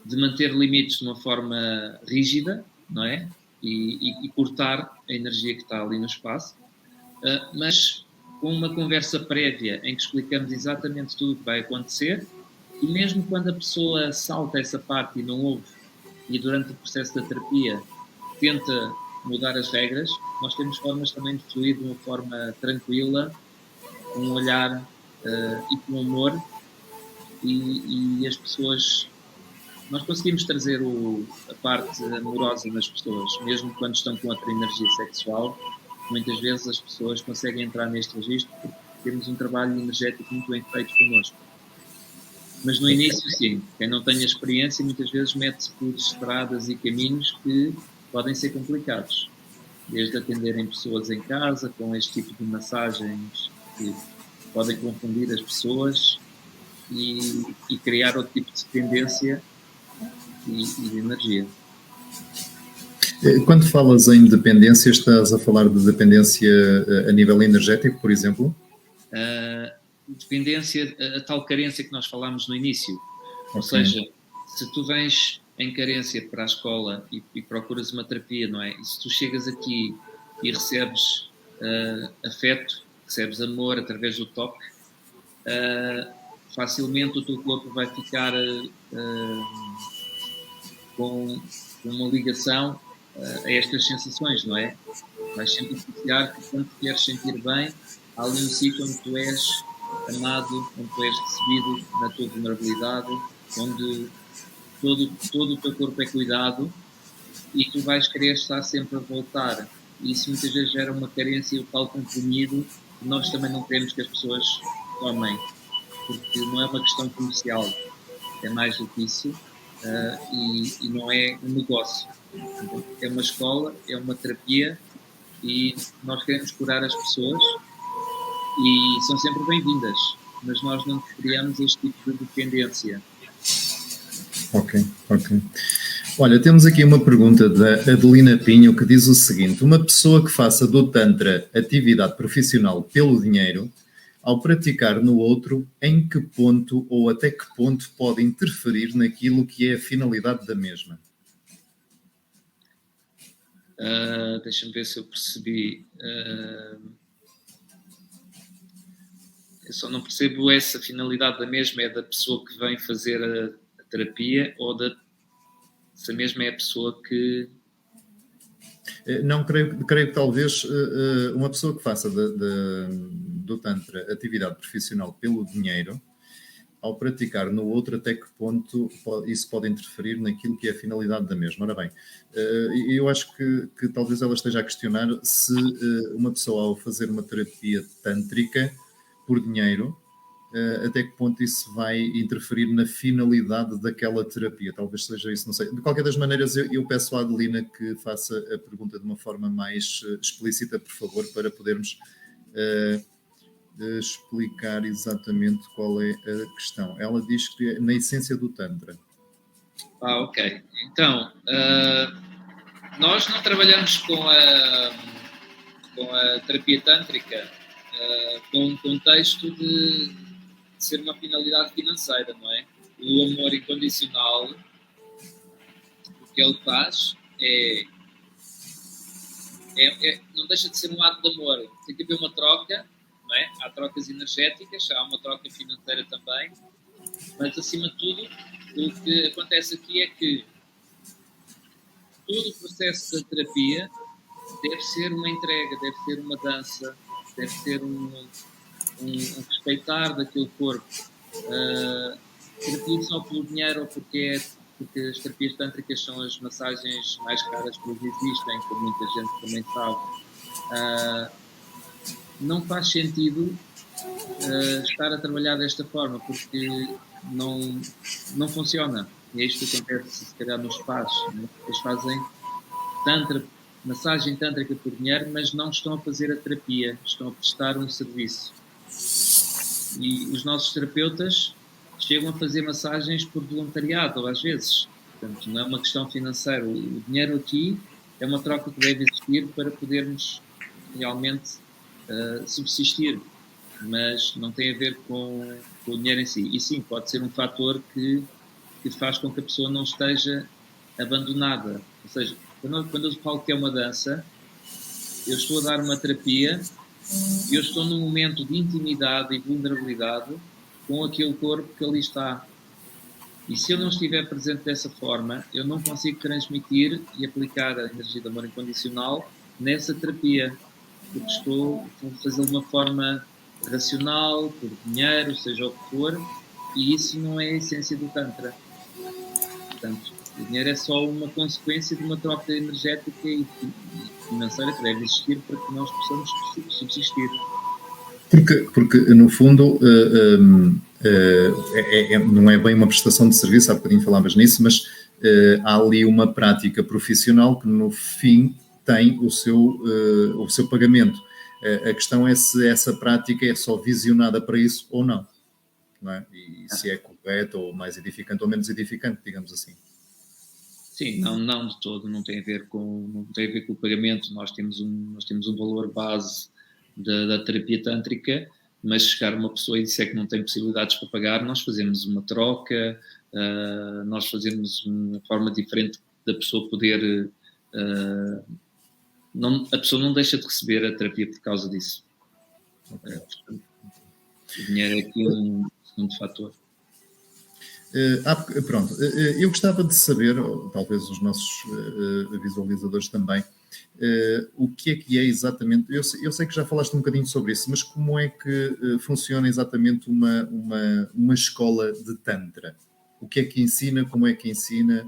de manter limites de uma forma rígida, não é? E cortar a energia que está ali no espaço, mas com uma conversa prévia em que explicamos exatamente tudo o que vai acontecer. E mesmo quando a pessoa salta essa parte e não ouve, e durante o processo da terapia tenta mudar as regras, nós temos formas também de fluir de uma forma tranquila, com um olhar e com humor, e as pessoas... Nós conseguimos trazer a parte amorosa nas pessoas, mesmo quando estão com outra energia sexual. Muitas vezes as pessoas conseguem entrar neste registro porque temos um trabalho energético muito bem feito connosco. Mas no início, sim, quem não tem a experiência muitas vezes mete-se por estradas e caminhos que podem ser complicados. Desde atenderem pessoas em casa com este tipo de massagens que podem confundir as pessoas e criar outro tipo de dependência e de energia. Quando falas em dependência, estás a falar de dependência a nível energético, por exemplo? Dependência, a tal carência que nós falámos no início. Okay. Ou seja, se tu vens em carência para a escola e procuras uma terapia, não é? E se tu chegas aqui e recebes afeto, recebes amor através do toque, facilmente o teu corpo vai ficar com uma ligação a estas sensações, não é? Vais sempre associar que quando te queres sentir bem, há ali um sítio onde tu és amado, onde tu és recebido na tua vulnerabilidade, onde todo o teu corpo é cuidado e tu vais querer estar sempre a voltar. E isso muitas vezes gera uma carência e o tal comprimido que nós também não queremos que as pessoas tomem, porque não é uma questão comercial, é mais do que isso, e não é um negócio. É uma escola, é uma terapia e nós queremos curar as pessoas e são sempre bem-vindas, mas nós não criamos este tipo de dependência. Ok, ok. Olha, temos aqui uma pergunta da Adelina Pinho que diz o seguinte: uma pessoa que faça do Tantra atividade profissional pelo dinheiro, ao praticar no outro, em que ponto ou até que ponto pode interferir naquilo que é a finalidade da mesma? Deixa-me ver se eu percebi. Eu só não percebo essa finalidade da mesma, é da pessoa que vem fazer a terapia ou se a mesma é a pessoa que... Não, creio que talvez uma pessoa que faça do Tantra atividade profissional pelo dinheiro, ao praticar no outro, até que ponto isso pode interferir naquilo que é a finalidade da mesma. Ora bem, eu acho que talvez ela esteja a questionar se uma pessoa, ao fazer uma terapia tântrica por dinheiro, até que ponto isso vai interferir na finalidade daquela terapia. Talvez seja isso, não sei. De qualquer das maneiras, eu peço à Adelina que faça a pergunta de uma forma mais explícita, por favor, para podermos explicar exatamente qual é a questão. Ela diz que é na essência do Tantra. Ok. Então, nós não trabalhamos com a terapia tântrica com um contexto de ser uma finalidade financeira, não é? O amor incondicional, o que ele faz não deixa de ser um ato de amor. Tem que haver uma troca, não é? Há trocas energéticas, há uma troca financeira também, mas acima de tudo, o que acontece aqui é que todo o processo da terapia deve ser uma entrega, deve ser uma dança, deve ser um respeitar daquele corpo. Terapia só pelo dinheiro ou porque as terapias tântricas são as massagens mais caras que existem, como muita gente também sabe. Não faz sentido estar a trabalhar desta forma, porque não funciona. E é isto que acontece, se calhar, nos spas. Né? Eles fazem massagem tântrica por dinheiro, mas não estão a fazer a terapia, estão a prestar um serviço. E os nossos terapeutas chegam a fazer massagens por voluntariado, às vezes. Portanto, não é uma questão financeira. O dinheiro aqui é uma troca que deve existir para podermos realmente subsistir, mas não tem a ver com o dinheiro em si. E sim, pode ser um fator que faz com que a pessoa não esteja abandonada. Ou seja, quando eu falo que é uma dança, eu estou a dar uma terapia e eu estou num momento de intimidade e vulnerabilidade com aquele corpo que ali está. E se eu não estiver presente dessa forma, eu não consigo transmitir e aplicar a energia do amor incondicional nessa terapia, porque estou a fazer de uma forma racional, por dinheiro, seja o que for, e isso não é a essência do Tantra. Portanto, o dinheiro é só uma consequência de uma troca energética e financeira que deve existir para que nós possamos subsistir. Porque no fundo, não é bem uma prestação de serviço, há bocadinho falavas nisso, mas há ali uma prática profissional que no fim tem o seu pagamento. A questão é se essa prática é só visionada para isso ou não, não é? E se é correto ou mais edificante ou menos edificante, digamos assim. Sim, não de todo, não tem a ver com o pagamento. Nós temos um valor base da terapia tântrica, mas chegar uma pessoa e disser que não tem possibilidades para pagar, nós fazemos uma troca, nós fazemos uma forma diferente da pessoa poder... a pessoa não deixa de receber a terapia por causa disso. Okay. O dinheiro é aqui um segundo fator. Pronto, eu gostava de saber, ou talvez os nossos visualizadores também, o que é exatamente, eu sei que já falaste um bocadinho sobre isso, mas como é que funciona exatamente uma escola de Tantra? O que é que ensina, como é que ensina,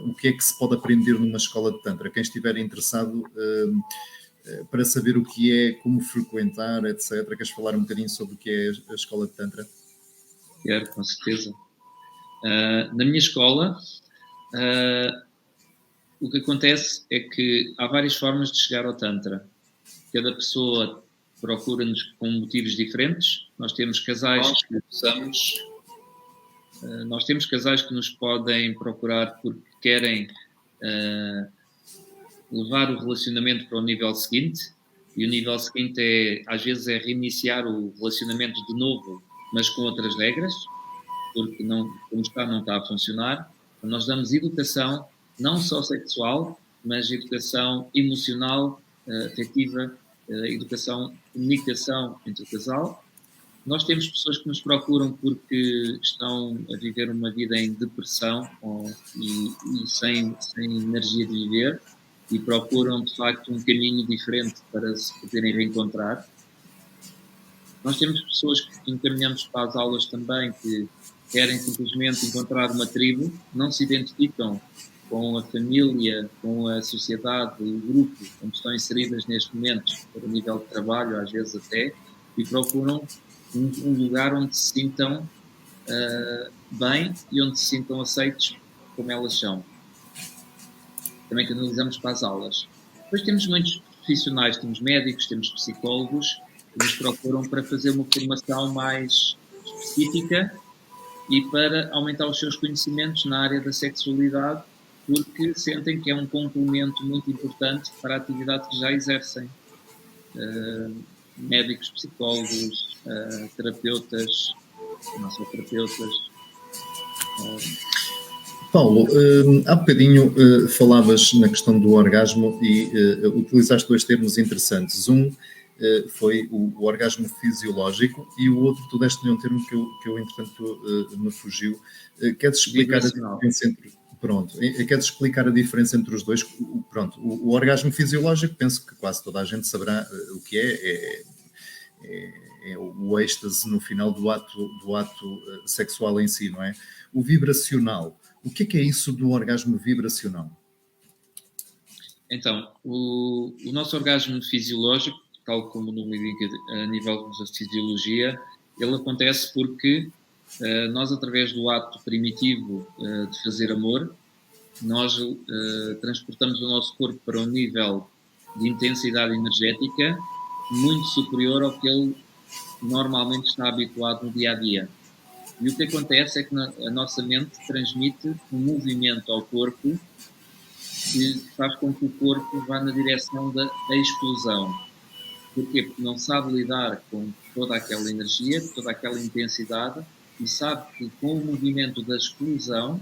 o que é que se pode aprender numa escola de Tantra? Quem estiver interessado para saber o que é, como frequentar, etc. Queres falar um bocadinho sobre o que é a escola de Tantra? Quero, com certeza. Na minha escola, O que acontece é que há várias formas de chegar ao Tantra. Cada pessoa procura-nos com motivos diferentes. Nós temos casais que possamos... Nós temos casais que nos podem procurar porque querem levar o relacionamento para o nível seguinte, e o nível seguinte às vezes é reiniciar o relacionamento de novo, mas com outras regras, porque como está, não está a funcionar. Então, nós damos educação, não só sexual, mas educação emocional, afetiva, educação, comunicação entre o casal. Nós temos pessoas que nos procuram porque estão a viver uma vida em depressão e sem energia de viver, e procuram, de facto, um caminho diferente para se poderem reencontrar. Nós temos pessoas que encaminhamos para as aulas também que querem simplesmente encontrar uma tribo, não se identificam com a família, com a sociedade, o grupo onde estão inseridas neste momento, para o nível de trabalho, às vezes até, e procuram um lugar onde se sintam bem e onde se sintam aceitos como elas são. Também canalizamos para as aulas. Depois temos muitos profissionais, temos médicos, temos psicólogos, que nos procuram para fazer uma formação mais específica e para aumentar os seus conhecimentos na área da sexualidade, porque sentem que é um complemento muito importante para a atividade que já exercem. Médicos, psicólogos, terapeutas, massoterapeutas. Paulo, há bocadinho falavas na questão do orgasmo e utilizaste dois termos interessantes. Um foi o orgasmo fisiológico e o outro, tu deste-lhe um termo que eu entretanto, me fugiu. Queres explicar a diferença entre... Pronto, queres explicar a diferença entre os dois? Pronto, o orgasmo fisiológico, penso que quase toda a gente saberá o que é o êxtase no final do ato sexual em si, não é? O vibracional, o que é isso do orgasmo vibracional? Então, o nosso orgasmo fisiológico, tal como o nome indica a nível da fisiologia, ele acontece porque nós, através do ato primitivo de fazer amor, nós transportamos o nosso corpo para um nível de intensidade energética muito superior ao que ele normalmente está habituado no dia-a-dia. E o que acontece é que a nossa mente transmite um movimento ao corpo que faz com que o corpo vá na direção da explosão. Porquê? Porque não sabe lidar com toda aquela energia, toda aquela intensidade, e sabe que com o movimento da explosão,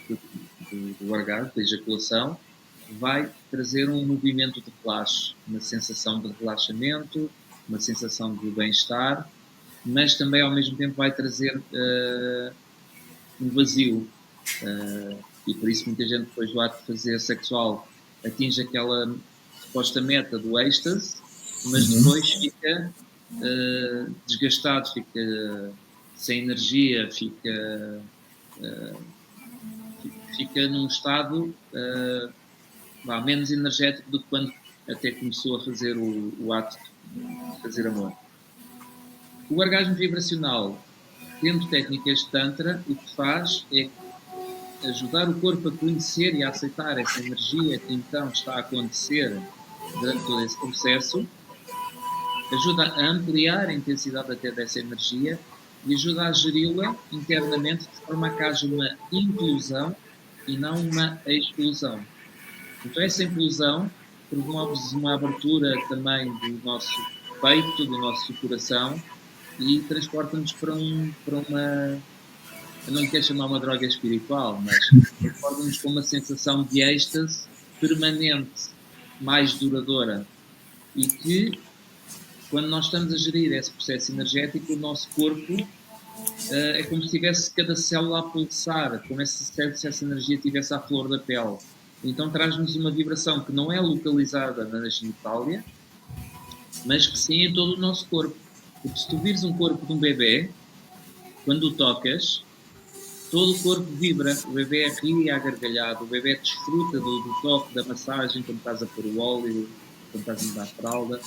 do orgasmo, da ejaculação, vai trazer um movimento de relaxo, uma sensação de relaxamento, uma sensação de bem-estar, mas também ao mesmo tempo vai trazer um vazio. E por isso muita gente depois do ato de fazer sexual atinge aquela suposta meta do êxtase, mas depois fica desgastado, fica sem energia, fica num estado menos energético do que quando até começou a fazer o ato de fazer amor. O orgasmo vibracional, tendo técnicas de Tantra, o que faz é ajudar o corpo a conhecer e a aceitar essa energia que então está a acontecer durante todo esse processo, ajuda a ampliar a intensidade até dessa energia e ajuda a geri-la internamente de forma a que haja uma inclusão e não uma exclusão. Então essa inclusão promove uma abertura também do nosso peito, do nosso coração, e transporta-nos para uma... Eu não quero chamar uma droga espiritual, mas transporta-nos para uma sensação de êxtase permanente, mais duradoura. E que, quando nós estamos a gerir esse processo energético, o nosso corpo é como se tivesse cada célula a pulsar, como se essa energia estivesse à flor da pele. Então traz-nos uma vibração que não é localizada na genitália, mas que sim em todo o nosso corpo. Porque se tu vires um corpo de um bebê, quando o tocas, todo o corpo vibra, o bebê ri à gargalhada, o bebê desfruta do toque, da massagem, quando estás a pôr o óleo, quando estás a mudar a fralda.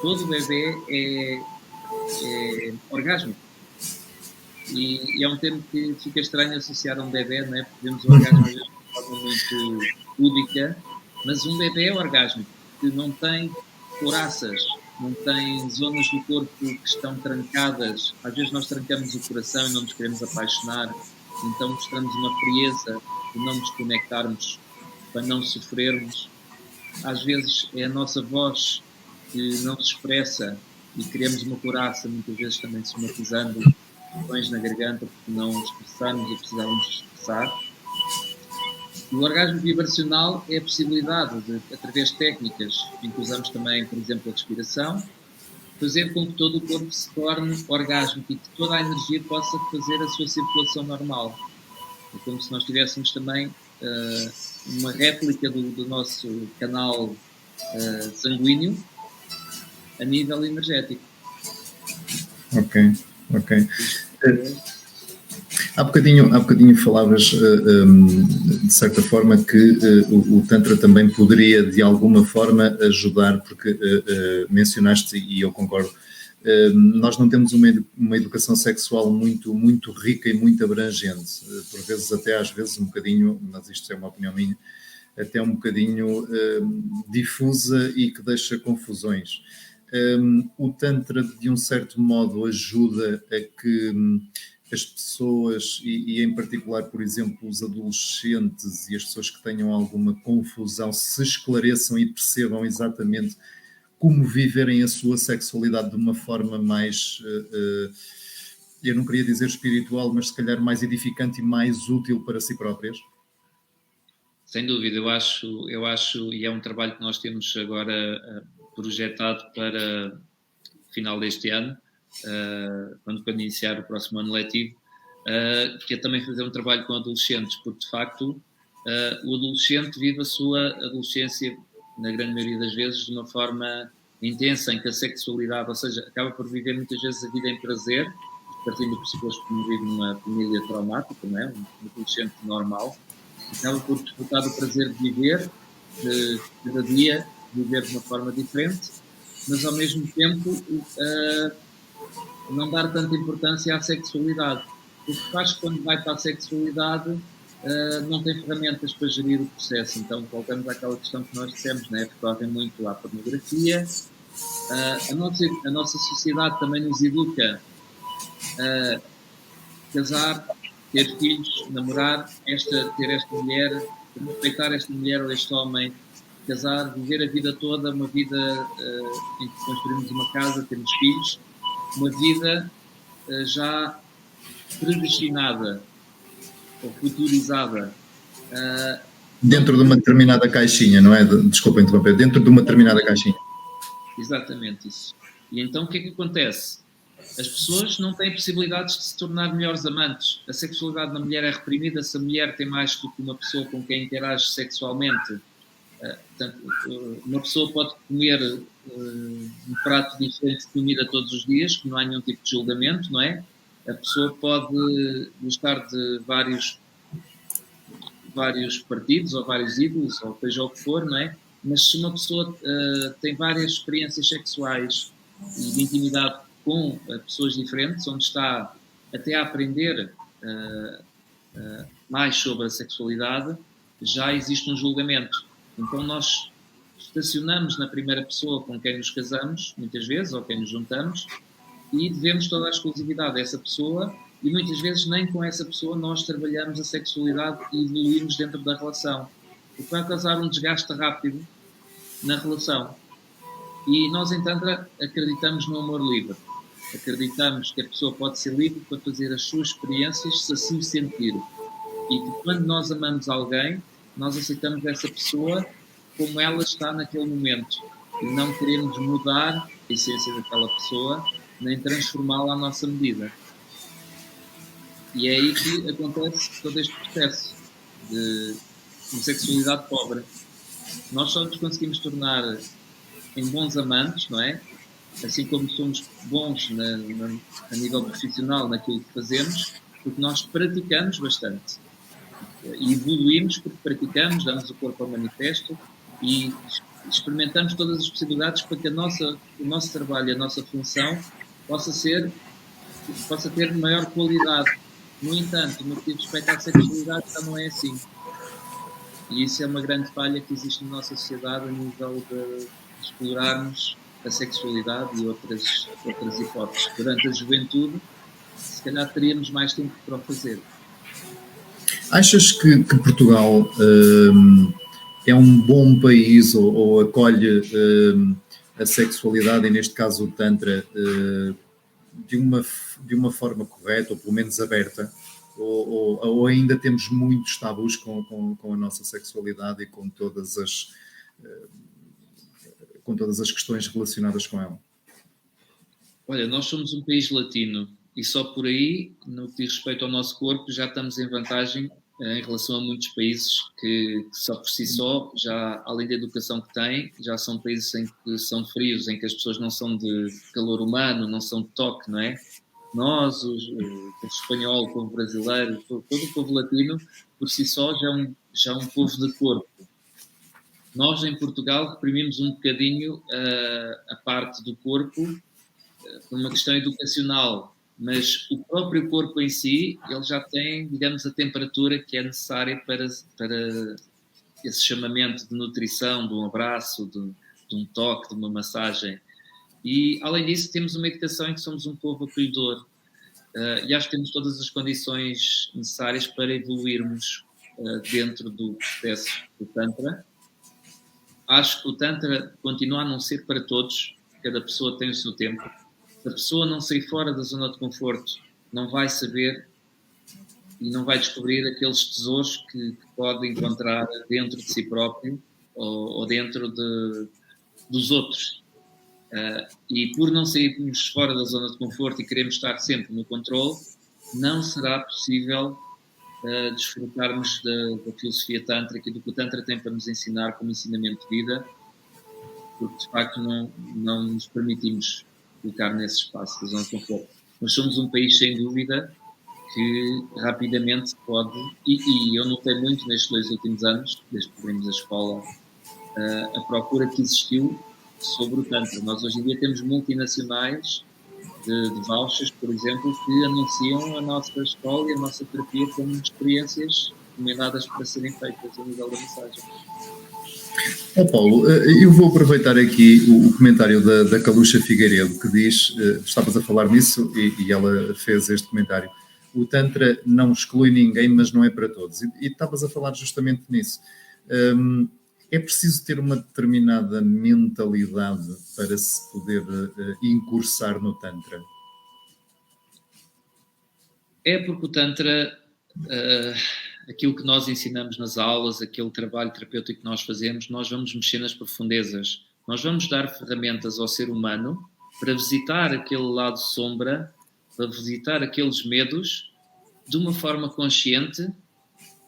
Todo o bebê é orgásmico. E é um termo que fica estranho associar a um bebê, não é? Porque vemos o orgasmo às vezes de forma muito púdica, mas um bebê orgásmico, que não tem couraças, não tem zonas do corpo que estão trancadas. Às vezes nós trancamos o coração e não nos queremos apaixonar, então mostramos uma frieza de não nos conectarmos para não sofrermos. Às vezes é a nossa voz que não se expressa e criamos uma couraça, muitas vezes também somatizando questões na garganta porque não expressamos e precisávamos expressar. O orgasmo vibracional é a possibilidade de, através de técnicas em que usamos também, por exemplo, a respiração, fazer com que todo o corpo se torne orgásmico e que toda a energia possa fazer a sua circulação normal. É como se nós tivéssemos também uma réplica do nosso canal sanguíneo a nível energético. Ok. Há bocadinho falavas, de certa forma, que o Tantra também poderia, de alguma forma, ajudar, porque mencionaste, e eu concordo, nós não temos uma educação sexual muito rica e muito abrangente, por vezes até às vezes um bocadinho, mas isto é uma opinião minha, até um bocadinho difusa e que deixa confusões. O Tantra, de um certo modo, ajuda a que as pessoas, e em particular, por exemplo, os adolescentes e as pessoas que tenham alguma confusão, se esclareçam e percebam exatamente como viverem a sua sexualidade de uma forma mais, eu não queria dizer espiritual, mas se calhar mais edificante e mais útil para si próprias? Sem dúvida, eu acho, e é um trabalho que nós temos agora projetado para o final deste ano, quando iniciar o próximo ano letivo, que é também fazer um trabalho com adolescentes, porque de facto o adolescente vive a sua adolescência, na grande maioria das vezes, de uma forma intensa, em que a sexualidade, ou seja, acaba por viver muitas vezes a vida em prazer, partindo do pressuposto que vive numa família traumática, não é? Um adolescente normal, acaba por desfrutar do prazer de viver, de cada dia viver de uma forma diferente, mas ao mesmo tempo não dar tanta importância à sexualidade. Porque faz que quando vai para a sexualidade não tem ferramentas para gerir o processo. Então voltamos àquela questão que nós dissemos, né? Recorrem muito à pornografia. A nossa sociedade também nos educa a casar, ter filhos, namorar, ter esta mulher, respeitar esta mulher ou este homem, casar, viver a vida toda, uma vida em que construímos uma casa, temos filhos, uma vida já predestinada ou futurizada. Dentro de uma determinada caixinha, não é? Desculpa interromper, dentro de uma determinada caixinha. Exatamente isso. E então o que é que acontece? As pessoas não têm possibilidades de se tornar melhores amantes. A sexualidade na mulher é reprimida. Se a mulher tem mais do que uma pessoa com quem interage sexualmente, portanto, uma pessoa pode comer um prato diferente de comida todos os dias, que não há nenhum tipo de julgamento, não é? A pessoa pode gostar de vários partidos ou vários ídolos, ou seja o que for, não é? Mas se uma pessoa tem várias experiências sexuais e de intimidade com pessoas diferentes, onde está até a aprender mais sobre a sexualidade, já existe um julgamento. Então nós estacionamos na primeira pessoa com quem nos casamos, muitas vezes, ou quem nos juntamos, e devemos toda a exclusividade a essa pessoa, e muitas vezes nem com essa pessoa nós trabalhamos a sexualidade e evoluímos dentro da relação. Porque vai causar um desgaste rápido na relação. E nós, em Tantra, acreditamos no amor livre. Acreditamos que a pessoa pode ser livre para fazer as suas experiências se assim sentir. E que quando nós amamos alguém, nós aceitamos essa pessoa como ela está naquele momento. E não queremos mudar a essência daquela pessoa, nem transformá-la à nossa medida. E é aí que acontece todo este processo de sexualidade pobre. Nós só nos conseguimos tornar em bons amantes, não é? Assim como somos bons a nível profissional naquilo que fazemos, porque nós praticamos bastante. E evoluímos porque praticamos, damos o corpo ao manifesto e experimentamos todas as possibilidades para que o nosso trabalho, a nossa função possa ter maior qualidade. No entanto, no que diz respeito à sexualidade, já não é assim. E isso é uma grande falha que existe na nossa sociedade a nível de explorarmos a sexualidade e outras hipóteses. Durante a juventude, se calhar teríamos mais tempo para o fazer. Achas que Portugal é um bom país ou acolhe a sexualidade, e neste caso o Tantra, de uma forma correta, ou pelo menos aberta? Ou ainda temos muitos tabus com a nossa sexualidade e com todas as questões relacionadas com ela? Olha, nós somos um país latino e só por aí, no que diz respeito ao nosso corpo, já estamos em vantagem em relação a muitos países que só por si só, já além da educação que têm, já são países em que são frios, em que as pessoas não são de calor humano, não são de toque, não é? Nós, o povo espanhol, o povo brasileiro, todo o povo latino, por si só, já é um povo de corpo. Nós, em Portugal, reprimimos um bocadinho a parte do corpo por uma questão educacional, mas o próprio corpo em si, ele já tem, digamos, a temperatura que é necessária para esse chamamento de nutrição, de um abraço, de um toque, de uma massagem. E, além disso, temos uma educação em que somos um povo acolhedor. E acho que temos todas as condições necessárias para evoluirmos dentro do processo do Tantra. Acho que o Tantra continua a não ser para todos, cada pessoa tem o seu tempo. Se a pessoa não sair fora da zona de conforto, não vai saber e não vai descobrir aqueles tesouros que pode encontrar dentro de si próprio ou dentro dos outros. E por não sairmos fora da zona de conforto e queremos estar sempre no controle, não será possível desfrutarmos da filosofia tântrica e do que o Tantra tem para nos ensinar como ensinamento de vida, porque de facto não nos permitimos colocar nesse espaço da zona de conforto. Nós somos um país, sem dúvida, que rapidamente pode, e eu notei muito nestes 2 últimos anos, desde que abrimos a escola, a procura que existiu sobre o Tantra. Nós hoje em dia temos multinacionais de vouchers, por exemplo, que anunciam a nossa escola e a nossa terapia como experiências recomendadas para serem feitas a nível da massagem. Paulo, eu vou aproveitar aqui o comentário da Calucha Figueiredo, que diz, estavas a falar nisso e ela fez este comentário: o Tantra não exclui ninguém, mas não é para todos. E estavas a falar justamente nisso. É preciso ter uma determinada mentalidade para se poder incursar no Tantra? É porque o Tantra, aquilo que nós ensinamos nas aulas, aquele trabalho terapêutico que nós fazemos, nós vamos mexer nas profundezas. Nós vamos dar ferramentas ao ser humano para visitar aquele lado sombra, para visitar aqueles medos de uma forma consciente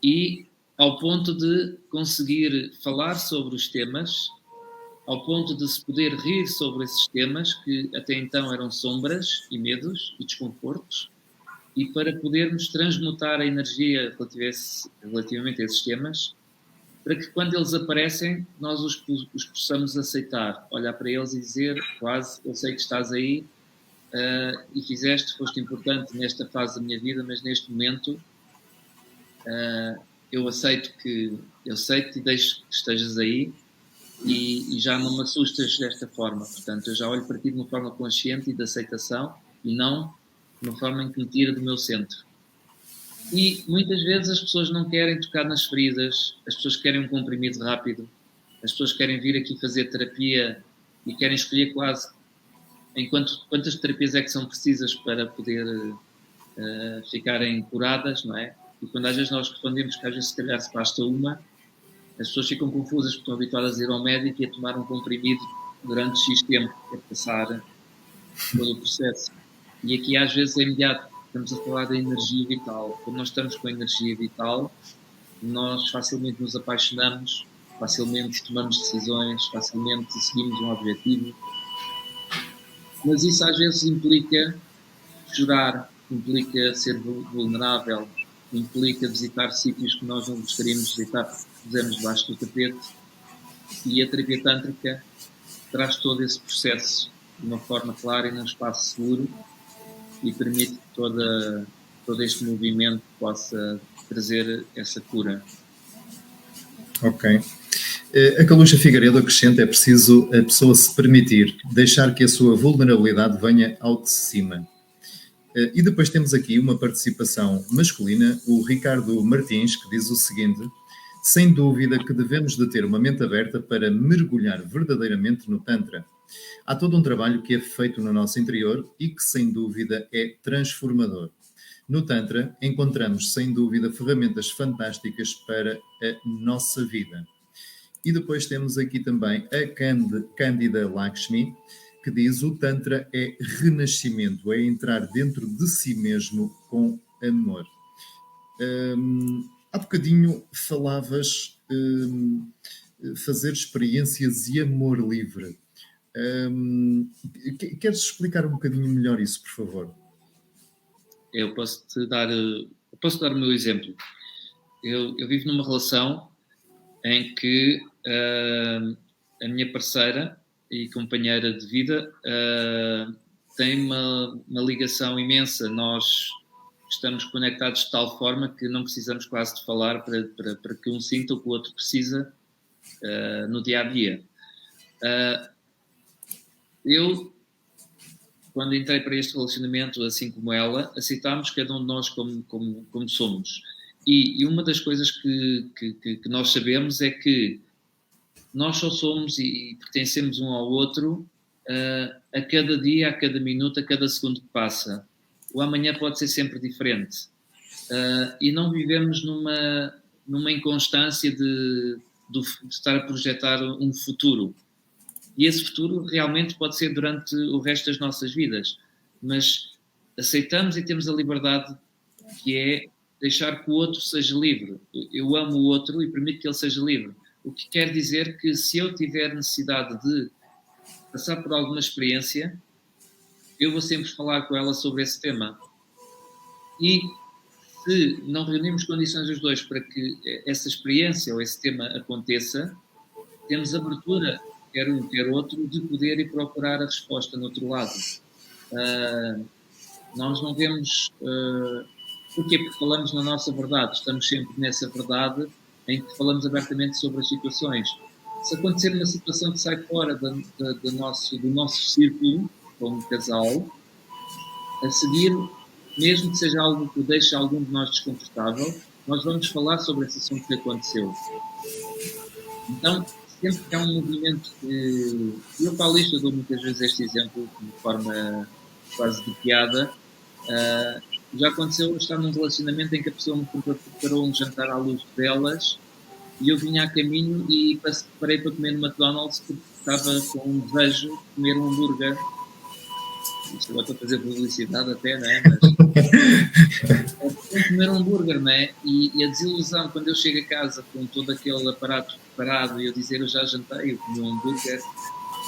e ao ponto de conseguir falar sobre os temas, ao ponto de se poder rir sobre esses temas que até então eram sombras e medos e desconfortos, e para podermos transmutar a energia relativamente a esses temas, para que quando eles aparecem, nós os possamos aceitar, olhar para eles e dizer, quase, eu sei que estás aí e foste importante nesta fase da minha vida, mas neste momento eu aceito e deixo que estejas aí e já não me assustas desta forma. Portanto, eu já olho para ti de uma forma consciente e de aceitação e não de uma forma em que me tira do meu centro. E muitas vezes as pessoas não querem tocar nas feridas, as pessoas querem um comprimido rápido, as pessoas querem vir aqui fazer terapia e querem escolher quase quantas terapias é que são precisas para poder ficarem curadas, não é? E quando às vezes nós respondemos que às vezes se calhar se basta uma, as pessoas ficam confusas porque estão habituadas a ir ao médico e a tomar um comprimido durante X tempo, para passar todo o processo. E aqui às vezes é imediato, estamos a falar da energia vital. Quando nós estamos com a energia vital, nós facilmente nos apaixonamos, facilmente tomamos decisões, facilmente seguimos um objetivo. Mas isso às vezes implica chorar, implica ser vulnerável, implica visitar sítios que nós não gostaríamos de visitar porque pusemos debaixo do tapete. E a terapia tântrica traz todo esse processo de uma forma clara e num espaço seguro e permite que todo este movimento possa trazer essa cura. Ok. A Caluxa Figueiredo acrescenta: é preciso a pessoa se permitir, deixar que a sua vulnerabilidade venha ao de cima. E depois temos aqui uma participação masculina, o Ricardo Martins, que diz o seguinte: sem dúvida que devemos de ter uma mente aberta para mergulhar verdadeiramente no Tantra. Há todo um trabalho que é feito no nosso interior e que, sem dúvida, é transformador. No Tantra, encontramos, sem dúvida, ferramentas fantásticas para a nossa vida. E depois temos aqui também a Cândida Lakshmi, que diz: o Tantra é renascimento, é entrar dentro de si mesmo com amor. Há bocadinho falavas fazer experiências e amor livre. Queres explicar um bocadinho melhor isso, por favor? Eu posso dar o meu exemplo. Eu vivo numa relação em que a minha parceira e companheira de vida tem uma ligação imensa. Nós estamos conectados de tal forma que não precisamos quase de falar para que um sinta o que o outro precisa no dia-a-dia. Eu, quando entrei para este relacionamento, assim como ela, aceitámos cada um de nós como somos. E uma das coisas que nós sabemos é que nós só somos e pertencemos um ao outro a cada dia, a cada minuto, a cada segundo que passa. O amanhã pode ser sempre diferente. E não vivemos numa inconstância de estar a projetar um futuro. E esse futuro realmente pode ser durante o resto das nossas vidas. Mas aceitamos e temos a liberdade que é deixar que o outro seja livre. Eu amo o outro e permito que ele seja livre. O que quer dizer que se eu tiver necessidade de passar por alguma experiência, eu vou sempre falar com ela sobre esse tema. E se não reunirmos condições os dois para que essa experiência ou esse tema aconteça, temos abertura, quer um, quer outro, de poder ir procurar a resposta no outro lado. Nós não vemos... Porquê? Porque falamos na nossa verdade. Estamos sempre nessa verdade em que falamos abertamente sobre as situações. Se acontecer uma situação que sai fora do nosso círculo, como casal, a seguir, mesmo que seja algo que deixe algum de nós desconfortável, nós vamos falar sobre esse assunto que aconteceu. Então, sempre que há um movimento que... Eu falo isto, eu dou muitas vezes este exemplo de forma quase de piada. Já aconteceu estar num relacionamento em que a pessoa me preparou um jantar à luz de velas e eu vinha a caminho e parei para comer no McDonald's porque estava com um desejo de comer um hambúrguer. Isto agora estou a fazer publicidade até, não é? Mas comer um hambúrguer, não é? E a desilusão quando eu chego a casa com todo aquele aparato preparado e eu dizer: eu já jantei, eu comi um hambúrguer,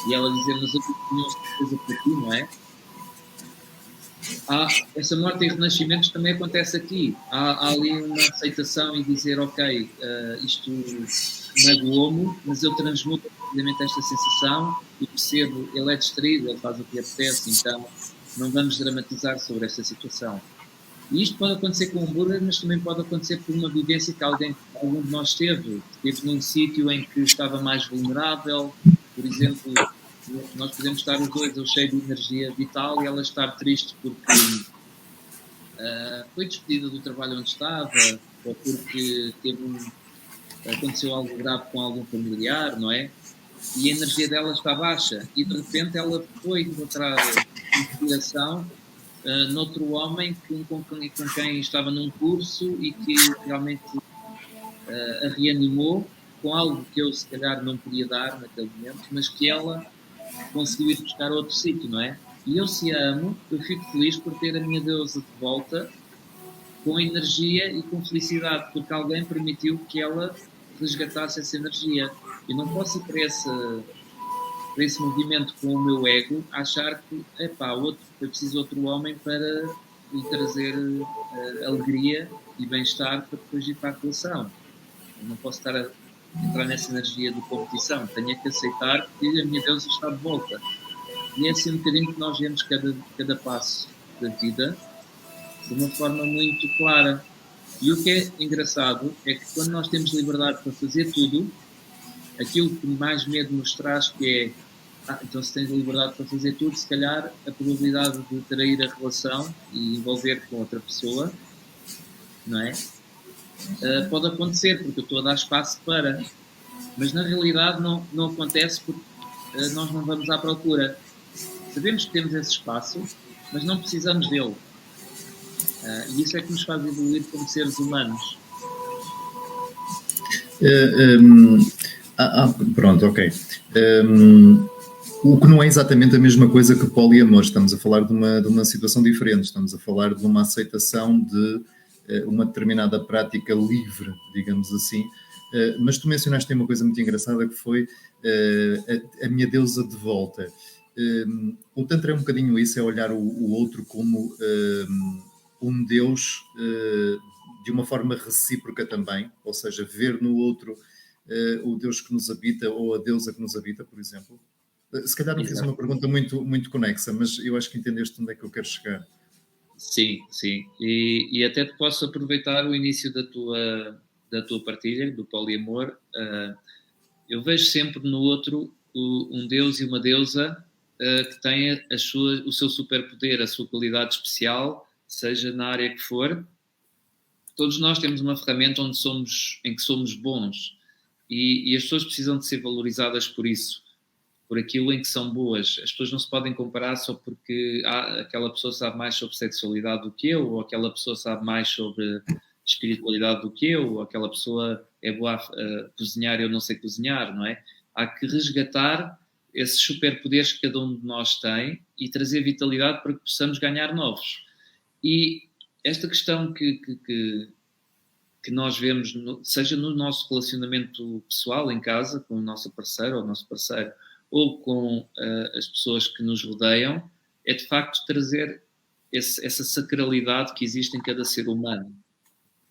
e ela dizer: mas eu comi outra coisa para ti, não é? Essa morte e renascimentos também acontece aqui. Há ali uma aceitação e dizer: ok, isto magoou-me, mas eu transmuto precisamente esta sensação e percebo, ele é distraído, ele faz o que lhe apetece, então não vamos dramatizar sobre esta situação. E isto pode acontecer com o hambúrguer, mas também pode acontecer por uma vivência que algum de nós teve num sítio em que estava mais vulnerável. Por exemplo, nós podemos estar os dois ou cheio de energia vital e ela estar triste porque foi despedida do trabalho onde estava ou porque aconteceu algo grave com algum familiar, não é? E a energia dela está baixa e de repente ela foi encontrar inspiração noutro homem com quem estava num curso e que realmente a reanimou com algo que eu se calhar não podia dar naquele momento, mas que ela conseguiu ir buscar a outro sítio, não é? E eu, se a amo, eu fico feliz por ter a minha deusa de volta com energia e com felicidade, porque alguém permitiu que ela resgatasse essa energia. Eu não posso ir para esse movimento com o meu ego, achar que foi preciso outro homem para lhe trazer alegria e bem-estar para depois ir para a relação. Eu não posso estar a entrar nessa energia de competição. Tenho que aceitar que a minha deusa está de volta. E é assim um bocadinho que nós vemos cada passo da vida de uma forma muito clara. E o que é engraçado é que quando nós temos liberdade para fazer tudo, aquilo que mais medo nos traz que é, então se tens liberdade para fazer tudo, se calhar a probabilidade de trair a relação e envolver com outra pessoa, não é? Pode acontecer, porque eu estou a dar espaço para, mas na realidade não acontece porque nós não vamos à procura. Sabemos que temos esse espaço, mas não precisamos dele. E isso é que nos faz evoluir como seres humanos. Pronto, ok. O que não é exatamente a mesma coisa que poliamor. Estamos a falar de uma situação diferente. Estamos a falar de uma aceitação de uma determinada prática livre, digamos assim. Mas tu mencionaste uma coisa muito engraçada que foi a minha deusa de volta. O Tantra é um bocadinho isso, é olhar o outro como um Deus de uma forma recíproca também, ou seja, ver no outro o Deus que nos habita ou a deusa que nos habita, por exemplo. Se calhar não fiz uma pergunta muito conexa, mas eu acho que entendeste onde é que eu quero chegar. Sim, sim. E até te posso aproveitar o início da tua partilha, do poliamor. Eu vejo sempre no outro um deus e uma deusa que têm o seu superpoder, a sua qualidade especial, seja na área que for. Todos nós temos uma ferramenta em que somos bons e as pessoas precisam de ser valorizadas por isso, por aquilo em que são boas. As pessoas não se podem comparar só porque aquela pessoa sabe mais sobre sexualidade do que eu, ou aquela pessoa sabe mais sobre espiritualidade do que eu, ou aquela pessoa é boa a cozinhar e eu não sei cozinhar, não é? Há que resgatar esses superpoderes que cada um de nós tem e trazer vitalidade para que possamos ganhar novos. E esta questão que nós vemos, seja no nosso relacionamento pessoal em casa, com o nosso parceiro ou o nosso parceiro, ou com as pessoas que nos rodeiam, é de facto trazer essa sacralidade que existe em cada ser humano.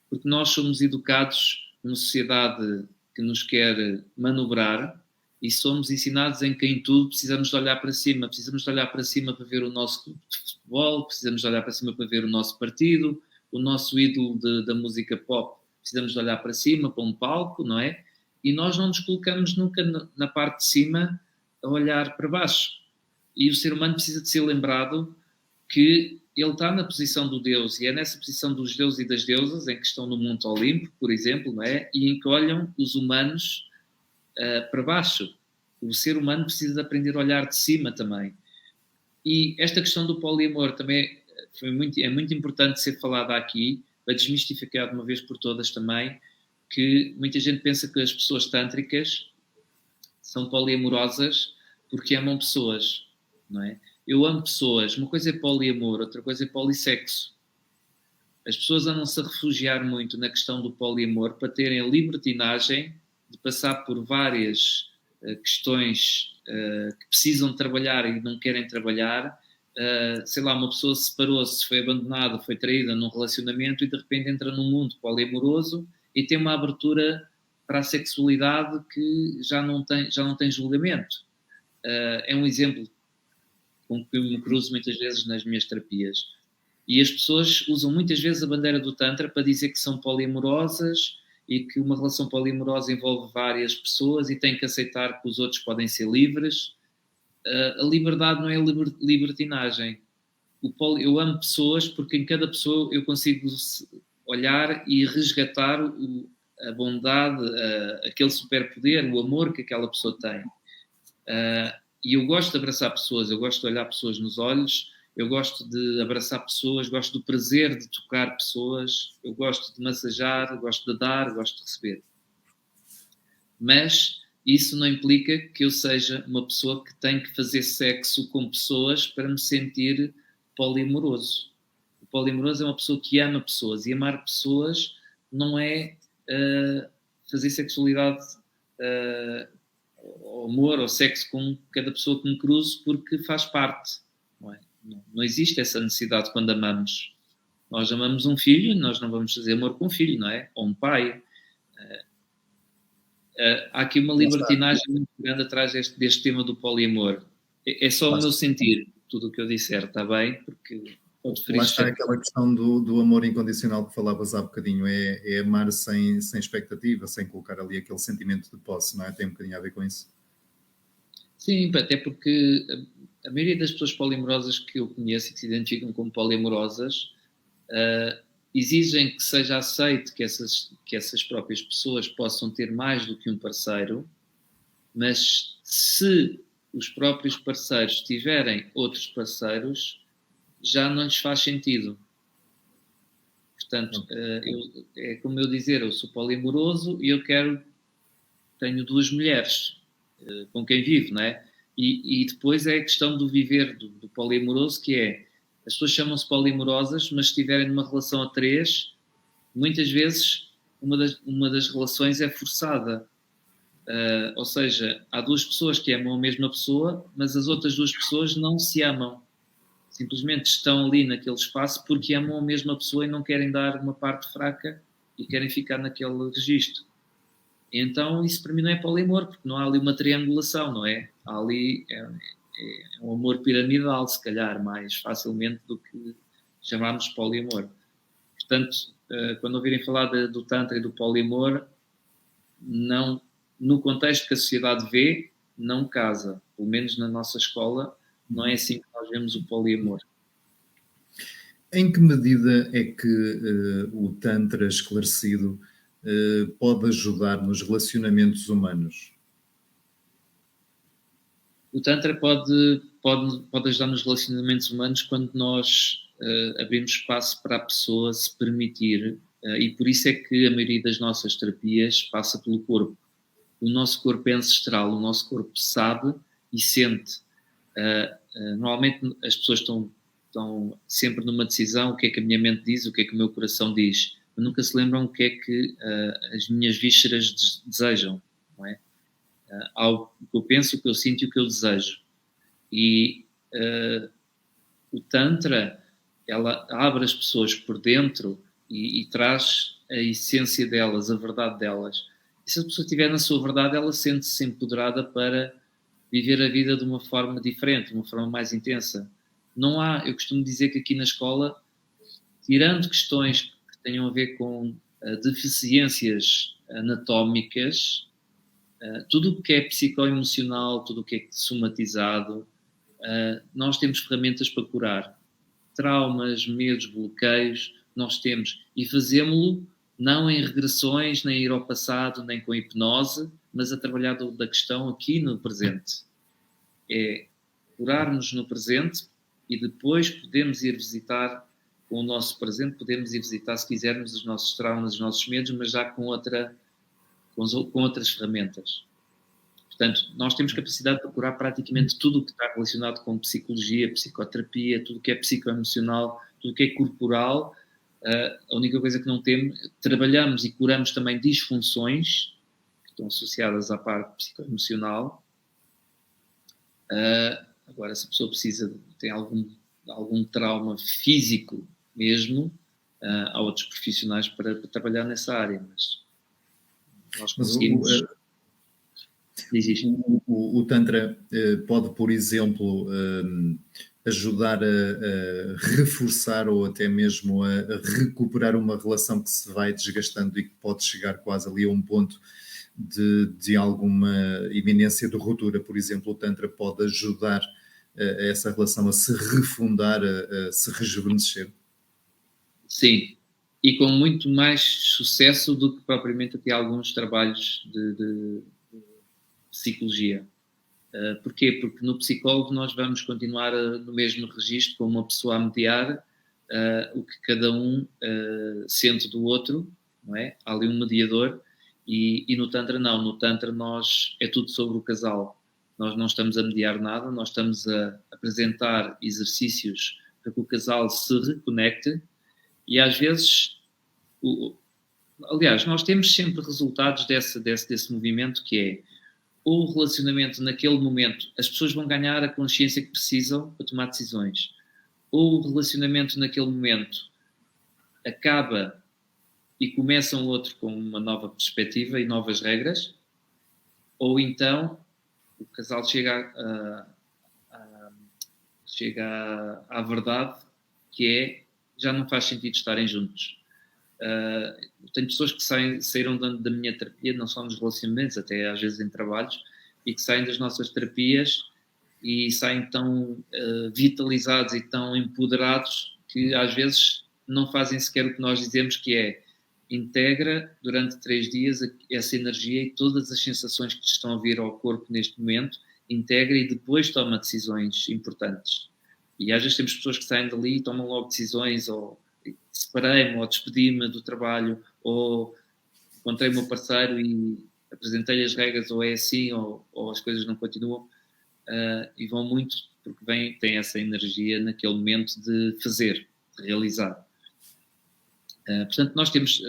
Porque nós somos educados numa sociedade que nos quer manobrar e somos ensinados em que em tudo precisamos de olhar para cima. Precisamos de olhar para cima para ver o nosso clube de futebol, precisamos de olhar para cima para ver o nosso partido, o nosso ídolo da música pop. Precisamos de olhar para cima, para um palco, não é? E nós não nos colocamos nunca na parte de cima a olhar para baixo. E o ser humano precisa de ser lembrado que ele está na posição do Deus, e é nessa posição dos deuses e das deusas, em que estão no Monte Olimpo, por exemplo, não é? E em que olham os humanos para baixo. O ser humano precisa de aprender a olhar de cima também. E esta questão do poliamor também é muito importante ser falada aqui, para desmistificar de uma vez por todas também, que muita gente pensa que as pessoas tântricas são poliamorosas porque amam pessoas, não é? Eu amo pessoas. Uma coisa é poliamor, outra coisa é polissexo. As pessoas andam-se a refugiar muito na questão do poliamor para terem a libertinagem de passar por várias questões que precisam de trabalhar e não querem trabalhar. Sei lá, uma pessoa separou-se, foi abandonada, foi traída num relacionamento e de repente entra num mundo poliamoroso e tem uma abertura para a sexualidade que já não tem julgamento. É um exemplo com que eu me cruzo muitas vezes nas minhas terapias. E as pessoas usam muitas vezes a bandeira do Tantra para dizer que são poliamorosas e que uma relação poliamorosa envolve várias pessoas e têm que aceitar que os outros podem ser livres. A liberdade não é libertinagem. Eu amo pessoas porque em cada pessoa eu consigo olhar e resgatar a bondade, aquele superpoder, o amor que aquela pessoa tem. E eu gosto de abraçar pessoas, eu gosto de olhar pessoas nos olhos, eu gosto de abraçar pessoas, gosto do prazer de tocar pessoas, eu gosto de massajar, gosto de dar, gosto de receber. Mas isso não implica que eu seja uma pessoa que tem que fazer sexo com pessoas para me sentir poliamoroso. O poliamoroso é uma pessoa que ama pessoas, e amar pessoas não é fazer sexualidade amor ou sexo com cada pessoa que me cruzo porque faz parte. Não é? Não existe essa necessidade quando amamos. Nós amamos um filho, nós não vamos fazer amor com um filho, não é? Ou um pai. Há aqui uma libertinagem muito grande atrás deste tema do poliamor. É só o meu sentir, tudo o que eu disser, está bem? Porque pode ferir Lá está suscetíveis. aquela questão do amor incondicional que falavas há bocadinho, é amar sem expectativa, sem colocar ali aquele sentimento de posse, não é? Tem um bocadinho a ver com isso. Sim, até porque a maioria das pessoas polimorosas que eu conheço e que se identificam como polimorosas exigem que seja aceito que essas próprias pessoas possam ter mais do que um parceiro, mas se os próprios parceiros tiverem outros parceiros, já não lhes faz sentido. Portanto, é como eu dizer, eu sou polimoroso e tenho duas mulheres com quem vivo, não é? E depois é a questão do viver do polimoroso, que é, as pessoas chamam-se polimorosas, mas se estiverem numa relação a três, muitas vezes uma das relações é forçada. Ou seja, há duas pessoas que amam a mesma pessoa, mas as outras duas pessoas não se amam. Simplesmente estão ali naquele espaço porque amam a mesma pessoa e não querem dar uma parte fraca e querem ficar naquele registro. Então, isso para mim não é polimor, porque não há ali uma triangulação, não é? Há ali um amor piramidal, se calhar, mais facilmente do que chamarmos poliamor. Portanto, quando ouvirem falar do Tantra e do poliamor, não, no contexto que a sociedade vê, não casa. Pelo menos na nossa escola, não é assim que nós vemos o poliamor. Em que medida é que o Tantra esclarecido pode ajudar nos relacionamentos humanos? O Tantra pode ajudar nos relacionamentos humanos quando nós abrimos espaço para a pessoa se permitir, e por isso é que a maioria das nossas terapias passa pelo corpo. O nosso corpo é ancestral, o nosso corpo sabe e sente. Normalmente as pessoas estão sempre numa decisão, o que é que a minha mente diz, o que é que o meu coração diz, mas nunca se lembram o que é que as minhas vísceras desejam, não é? O que eu penso, o que eu sinto e o que eu desejo. E o Tantra, ela abre as pessoas por dentro e traz a essência delas, a verdade delas. E se a pessoa estiver na sua verdade, ela sente-se empoderada para viver a vida de uma forma diferente, de uma forma mais intensa. Não há, eu costumo dizer que aqui na escola, tirando questões que tenham a ver com deficiências anatómicas, tudo o que é psicoemocional, tudo o que é somatizado, nós temos ferramentas para curar. Traumas, medos, bloqueios, nós temos. E fazemos-lo não em regressões, nem ir ao passado, nem com hipnose, mas a trabalhar da questão aqui no presente. É curarmos no presente e depois podemos ir visitar com o nosso presente, podemos ir visitar, se quisermos, os nossos traumas, os nossos medos, mas já com outras ferramentas. Portanto, nós temos capacidade para curar praticamente tudo o que está relacionado com psicologia, psicoterapia, tudo o que é psicoemocional, tudo o que é corporal. A única coisa que não temos, trabalhamos e curamos também disfunções que estão associadas à parte psicoemocional. Agora, se a pessoa tem algum trauma físico mesmo, há outros profissionais para trabalhar nessa área, mas nós conseguimos... O Tantra pode, por exemplo, ajudar a reforçar ou até mesmo a recuperar uma relação que se vai desgastando e que pode chegar quase ali a um ponto de alguma iminência de ruptura. Por exemplo, o Tantra pode ajudar essa relação a se refundar, a se rejuvenescer. Sim, e com muito mais sucesso do que propriamente até alguns trabalhos de psicologia. Porquê? Porque no psicólogo nós vamos continuar no mesmo registro, com uma pessoa a mediar o que cada um sente do outro, não é? Há ali um mediador, e no Tantra não. No Tantra é tudo sobre o casal. Nós não estamos a mediar nada, nós estamos a apresentar exercícios para que o casal se reconecte, e às vezes... Aliás, nós temos sempre resultados desse movimento, que é o relacionamento naquele momento, as pessoas vão ganhar a consciência que precisam para tomar decisões. Ou o relacionamento naquele momento acaba e começa um outro com uma nova perspectiva e novas regras, ou então o casal chega à verdade, que já não faz sentido estarem juntos. Tenho pessoas que saíram da minha terapia, não só nos relacionamentos, até às vezes em trabalhos, e que saem das nossas terapias e saem tão vitalizados e tão empoderados que às vezes não fazem sequer o que nós dizemos, que é: integra durante 3 dias essa energia e todas as sensações que te estão a vir ao corpo neste momento, integra e depois toma decisões importantes. E às vezes temos pessoas que saem dali e tomam logo decisões, ou separei-me, ou despedi-me do trabalho, ou encontrei o meu parceiro e apresentei-lhe as regras, ou é assim, ou as coisas não continuam. E vão muito porque têm essa energia naquele momento de fazer, de realizar. Portanto, nós temos,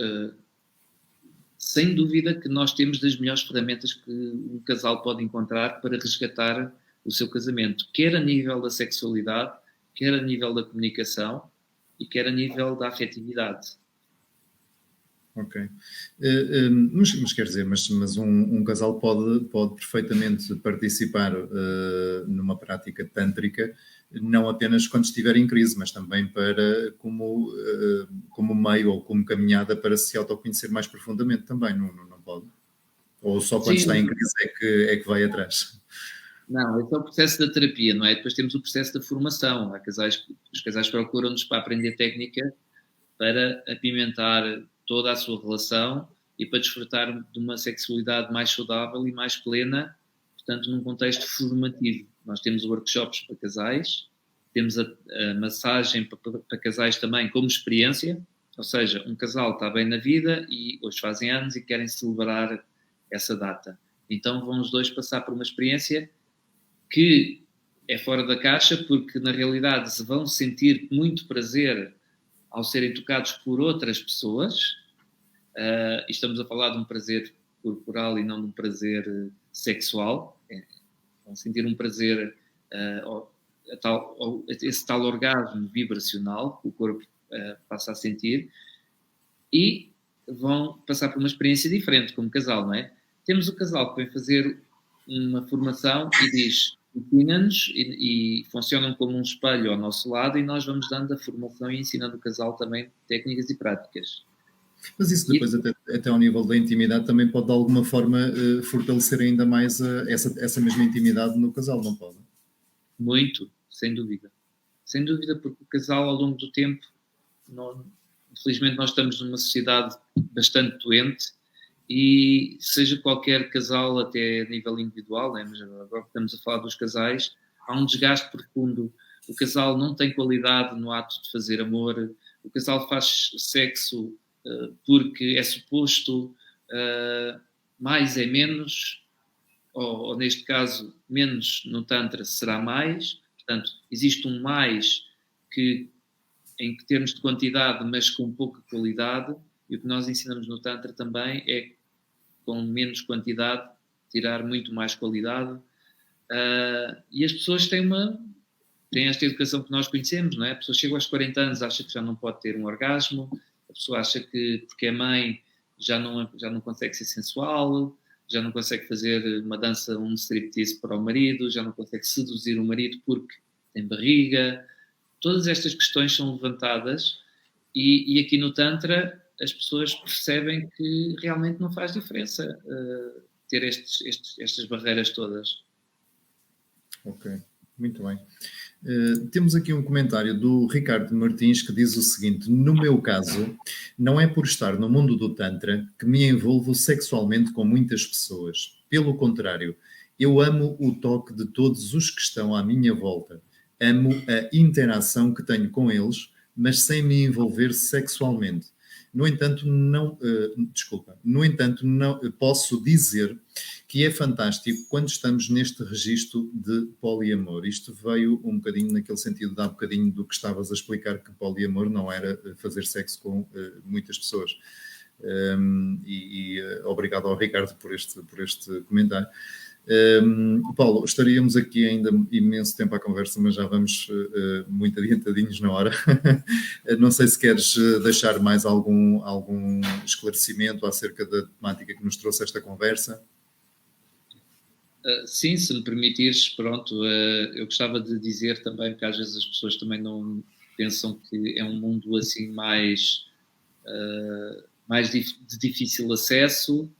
sem dúvida, que nós temos das melhores ferramentas que um casal pode encontrar para resgatar o seu casamento, quer a nível da sexualidade, quer a nível da comunicação e quer a nível da afetividade. Ok. Mas quer dizer, mas um casal pode perfeitamente participar numa prática tântrica, não apenas quando estiver em crise, mas também como meio ou como caminhada para se autoconhecer mais profundamente também, não pode? Ou só quando está em crise é que vai atrás? Não, esse é o processo da terapia, não é? Depois temos o processo da formação. Os casais procuram-nos para aprender técnica para apimentar toda a sua relação e para desfrutar de uma sexualidade mais saudável e mais plena, portanto, num contexto formativo. Nós temos workshops para casais, temos a massagem para casais também como experiência, ou seja, um casal está bem na vida e hoje fazem anos e querem celebrar essa data. Então vão os dois passar por uma experiência que é fora da caixa, porque na realidade se vão sentir muito prazer ao serem tocados por outras pessoas. E estamos a falar de um prazer corporal e não de um prazer sexual. Vão sentir um prazer, esse tal orgasmo vibracional que o corpo passa a sentir, e vão passar por uma experiência diferente como casal, não é? Temos o casal que vem fazer uma formação e diz: ensina-nos, e funcionam como um espelho ao nosso lado, e nós vamos dando a formação e ensinando o casal também técnicas e práticas. Mas isso depois, até ao nível da intimidade, também pode de alguma forma fortalecer ainda mais essa mesma intimidade no casal, não pode? Muito, sem dúvida. Sem dúvida, porque o casal, ao longo do tempo, infelizmente nós estamos numa sociedade bastante doente, e seja qualquer casal, até a nível individual, né? Mas agora estamos a falar dos casais, há um desgaste profundo. O casal não tem qualidade no ato de fazer amor, o casal faz sexo porque é suposto mais é menos, ou neste caso, menos no Tantra será mais. Portanto, existe um mais em termos de quantidade, mas com pouca qualidade, e o que nós ensinamos no Tantra também é, com menos quantidade, tirar muito mais qualidade. E as pessoas têm esta educação que nós conhecemos, não é? A pessoa chega aos 40 anos, acha que já não pode ter um orgasmo, a pessoa acha que, porque é mãe, já não consegue ser sensual, já não consegue fazer uma dança, um striptease para o marido, já não consegue seduzir o marido porque tem barriga. Todas estas questões são levantadas, e aqui no Tantra as pessoas percebem que realmente não faz diferença ter estas barreiras todas. Ok, muito bem. Temos aqui um comentário do Ricardo Martins que diz o seguinte: no meu caso, não é por estar no mundo do Tantra que me envolvo sexualmente com muitas pessoas. Pelo contrário, eu amo o toque de todos os que estão à minha volta. Amo a interação que tenho com eles, mas sem me envolver sexualmente. No entanto, não posso dizer que é fantástico quando estamos neste registro de poliamor. Isto veio um bocadinho naquele sentido de há bocadinho do que estavas a explicar, que poliamor não era fazer sexo com muitas pessoas. Obrigado ao Ricardo por este comentário. Paulo, estaríamos aqui ainda imenso tempo à conversa, mas já vamos muito adiantadinhos na hora. Não sei se queres deixar mais algum esclarecimento acerca da temática que nos trouxe esta conversa. Sim, se me permitires, pronto, eu gostava de dizer também, porque às vezes as pessoas também não pensam que é um mundo assim mais de difícil acesso.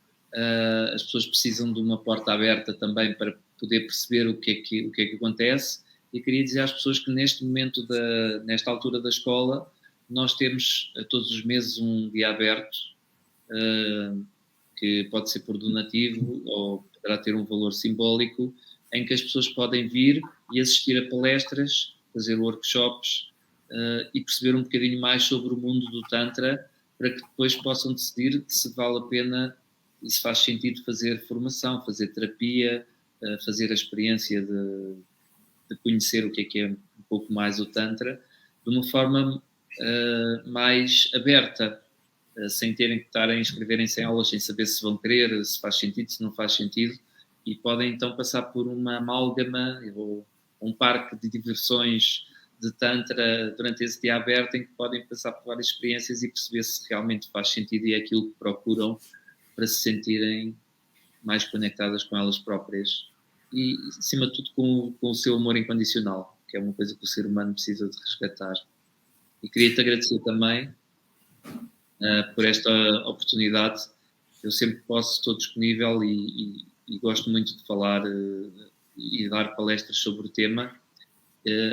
As pessoas precisam de uma porta aberta também para poder perceber o que é que acontece. E queria dizer às pessoas que neste momento, nesta altura da escola, nós temos todos os meses um dia aberto, que pode ser por donativo ou poderá ter um valor simbólico, em que as pessoas podem vir e assistir a palestras, fazer workshops e perceber um bocadinho mais sobre o mundo do Tantra, para que depois possam decidir se vale a pena e se faz sentido fazer formação, fazer terapia, fazer a experiência de conhecer o que é um pouco mais o Tantra, de uma forma mais aberta, sem terem que estar a inscreverem-se em aulas, sem saber se vão querer, se faz sentido, se não faz sentido, e podem então passar por uma amálgama ou um parque de diversões de Tantra durante esse dia aberto, em que podem passar por várias experiências e perceber se realmente faz sentido e é aquilo que procuram para se sentirem mais conectadas com elas próprias e, acima de tudo, com o seu amor incondicional, que é uma coisa que o ser humano precisa de resgatar. E queria-te agradecer também por esta oportunidade. Eu sempre posso, estou disponível e gosto muito de falar e dar palestras sobre o tema,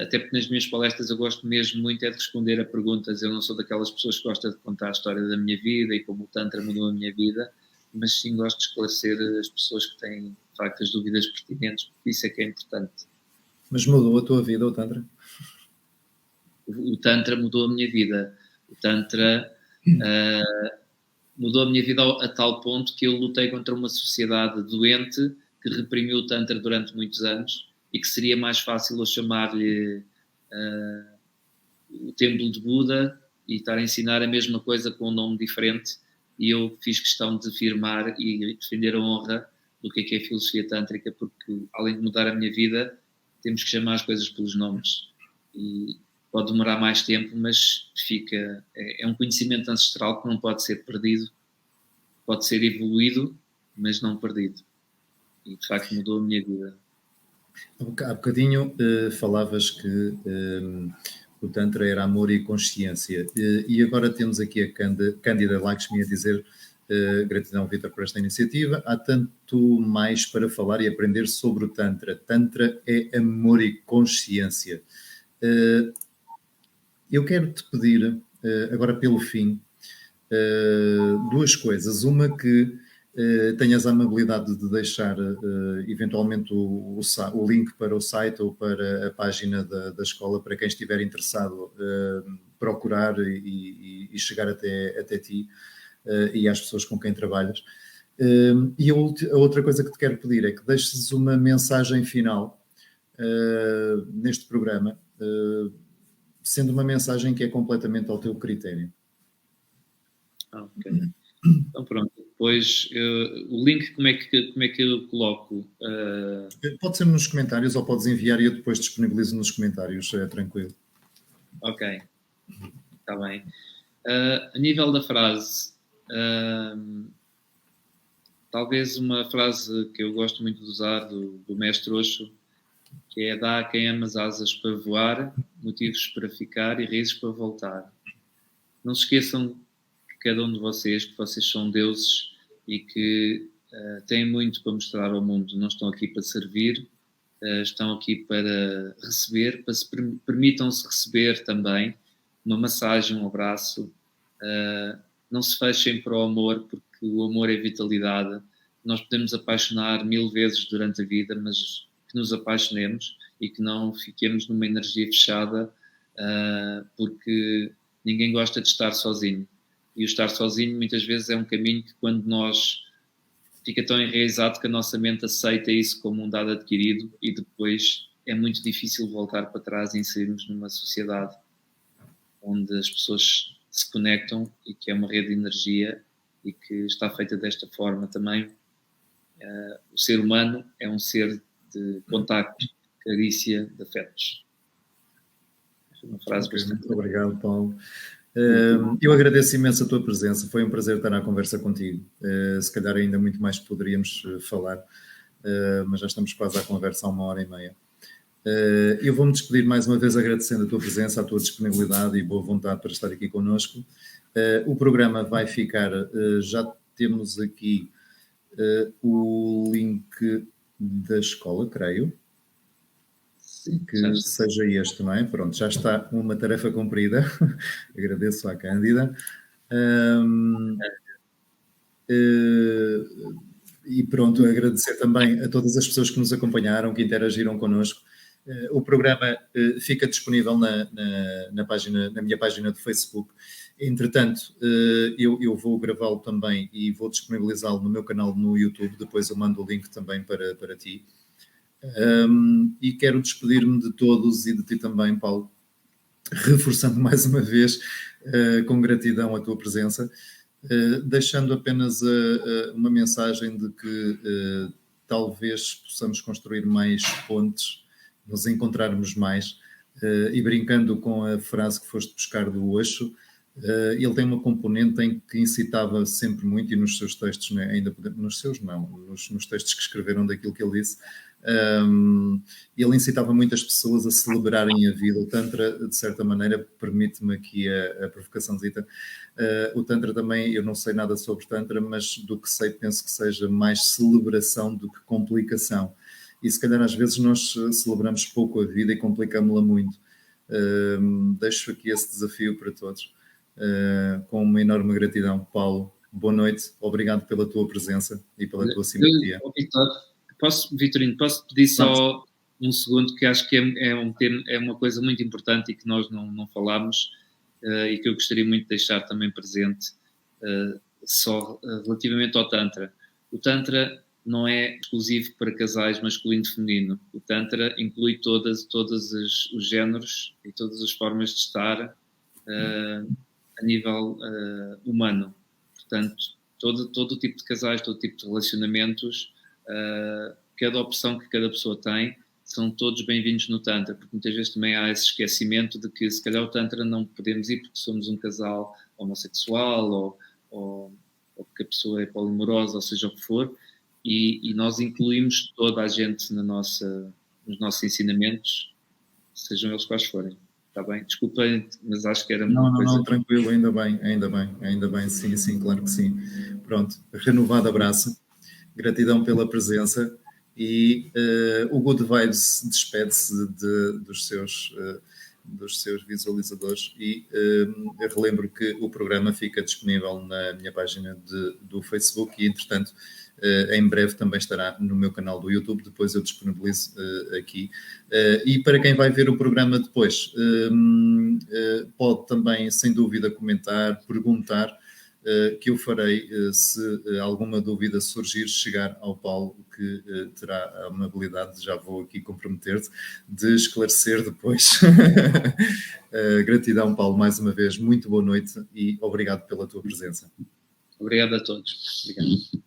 até porque nas minhas palestras eu gosto mesmo muito de responder a perguntas. Eu não sou daquelas pessoas que gostam de contar a história da minha vida e como o Tantra mudou a minha vida, mas sim gosto de esclarecer as pessoas que têm, de facto, as dúvidas pertinentes, porque isso é que é importante. Mas mudou a tua vida, o Tantra? O Tantra mudou a minha vida. O Tantra mudou a minha vida a tal ponto que eu lutei contra uma sociedade doente que reprimiu o Tantra durante muitos anos e que seria mais fácil eu chamar-lhe o Templo de Buda e estar a ensinar a mesma coisa com um nome diferente. E eu fiz questão de afirmar e defender a honra do que é a filosofia tântrica, porque além de mudar a minha vida, temos que chamar as coisas pelos nomes. E pode demorar mais tempo, mas é um conhecimento ancestral que não pode ser perdido, pode ser evoluído, mas não perdido. E de facto mudou a minha vida. Há bocadinho falavas que o Tantra era amor e consciência. E agora temos aqui a Cândida Lakshmi a dizer gratidão, Vítor, por esta iniciativa. Há tanto mais para falar e aprender sobre o Tantra. Tantra é amor e consciência. Eu quero-te pedir, agora pelo fim, duas coisas. Uma, que tenhas a amabilidade de deixar eventualmente o link para o site ou para a página da escola, para quem estiver interessado procurar e chegar até ti e às pessoas com quem trabalhas. E a outra coisa que te quero pedir é que deixes uma mensagem final neste programa, sendo uma mensagem que é completamente ao teu critério. Ok. Então pronto, depois o link como é que eu coloco? Pode ser nos comentários ou podes enviar e eu depois disponibilizo nos comentários, é tranquilo. Ok, está bem. A nível da frase, talvez uma frase que eu gosto muito de usar do mestre Osho, que é: dá a quem amas asas para voar, motivos para ficar e raízes para voltar. Não se esqueçam cada um de vocês, que vocês são deuses e que têm muito para mostrar ao mundo. Não estão aqui para servir, estão aqui para receber, para se permitam-se receber também uma massagem, um abraço. Não se fechem para o amor, porque o amor é vitalidade. Nós podemos apaixonar 1000 vezes durante a vida, mas que nos apaixonemos e que não fiquemos numa energia fechada, porque ninguém gosta de estar sozinho. E o estar sozinho muitas vezes é um caminho que, quando nós fica tão enraizado, que a nossa mente aceita isso como um dado adquirido e depois é muito difícil voltar para trás e inserirmos numa sociedade onde as pessoas se conectam e que é uma rede de energia e que está feita desta forma também. O ser humano é um ser de contacto, carícia, de afetos. É uma frase bastante... Muito obrigado, Paulo. Eu agradeço imenso a tua presença, foi um prazer estar na conversa contigo. Se calhar ainda muito mais poderíamos falar, mas já estamos quase à conversa há 1h30. Eu vou-me despedir mais uma vez agradecendo a tua presença, a tua disponibilidade e boa vontade para estar aqui connosco. O programa vai ficar, já temos aqui o link da escola, creio. Sim, que seja este, não é? Pronto, já está uma tarefa cumprida. Agradeço à Cândida. E pronto, agradecer também a todas as pessoas que nos acompanharam, que interagiram connosco. O programa fica disponível na minha página do Facebook. Entretanto, eu vou gravá-lo também e vou disponibilizá-lo no meu canal no YouTube. Depois eu mando o link também para ti. E quero despedir-me de todos e de ti também, Paulo, reforçando mais uma vez, com gratidão, a tua presença. Deixando apenas uma mensagem de que talvez possamos construir mais pontes, nos encontrarmos mais, e brincando com a frase que foste buscar do Osho, ele tem uma componente em que incitava sempre muito, e nos seus textos, né, ainda nos seus não, nos textos que escreveram daquilo que ele disse, ele incitava muitas pessoas a celebrarem a vida. O Tantra, de certa maneira, permite-me aqui a provocaçãozita. O Tantra também, eu não sei nada sobre Tantra, mas do que sei, penso que seja mais celebração do que complicação. E se calhar às vezes nós celebramos pouco a vida e complicamos-la muito. Deixo aqui esse desafio para todos. Com uma enorme gratidão, Paulo. Boa noite, obrigado pela tua presença e pela tua simpatia. Vitorino, posso pedir só um segundo, que acho que é uma coisa muito importante e que nós não falámos, e que eu gostaria muito de deixar também presente, relativamente ao Tantra. O Tantra não é exclusivo para casais masculino e feminino. O Tantra inclui todos os géneros e todas as formas de estar a nível humano. Portanto, todo o tipo de casais, todo tipo de relacionamentos, cada opção que cada pessoa tem, são todos bem-vindos no Tantra, porque muitas vezes também há esse esquecimento de que se calhar o Tantra não podemos ir porque somos um casal homossexual ou porque a pessoa é polimorosa, ou seja o que for, e nós incluímos toda a gente nos nossos ensinamentos, sejam eles quais forem. Está bem? Desculpem, mas acho que era uma coisa... Não, tranquilo, ainda bem, sim, claro que sim. Pronto, renovado abraço, gratidão pela presença, e o Good Vibes despede-se dos seus visualizadores, e eu relembro que o programa fica disponível na minha página do Facebook e, entretanto, em breve também estará no meu canal do YouTube, depois eu disponibilizo aqui. E para quem vai ver o programa depois, pode também, sem dúvida, comentar, perguntar, que eu farei, se alguma dúvida surgir, chegar ao Paulo, que terá a amabilidade, já vou aqui comprometer-te, de esclarecer depois. Gratidão, Paulo, mais uma vez, muito boa noite e obrigado pela tua presença. Obrigado a todos. Obrigado.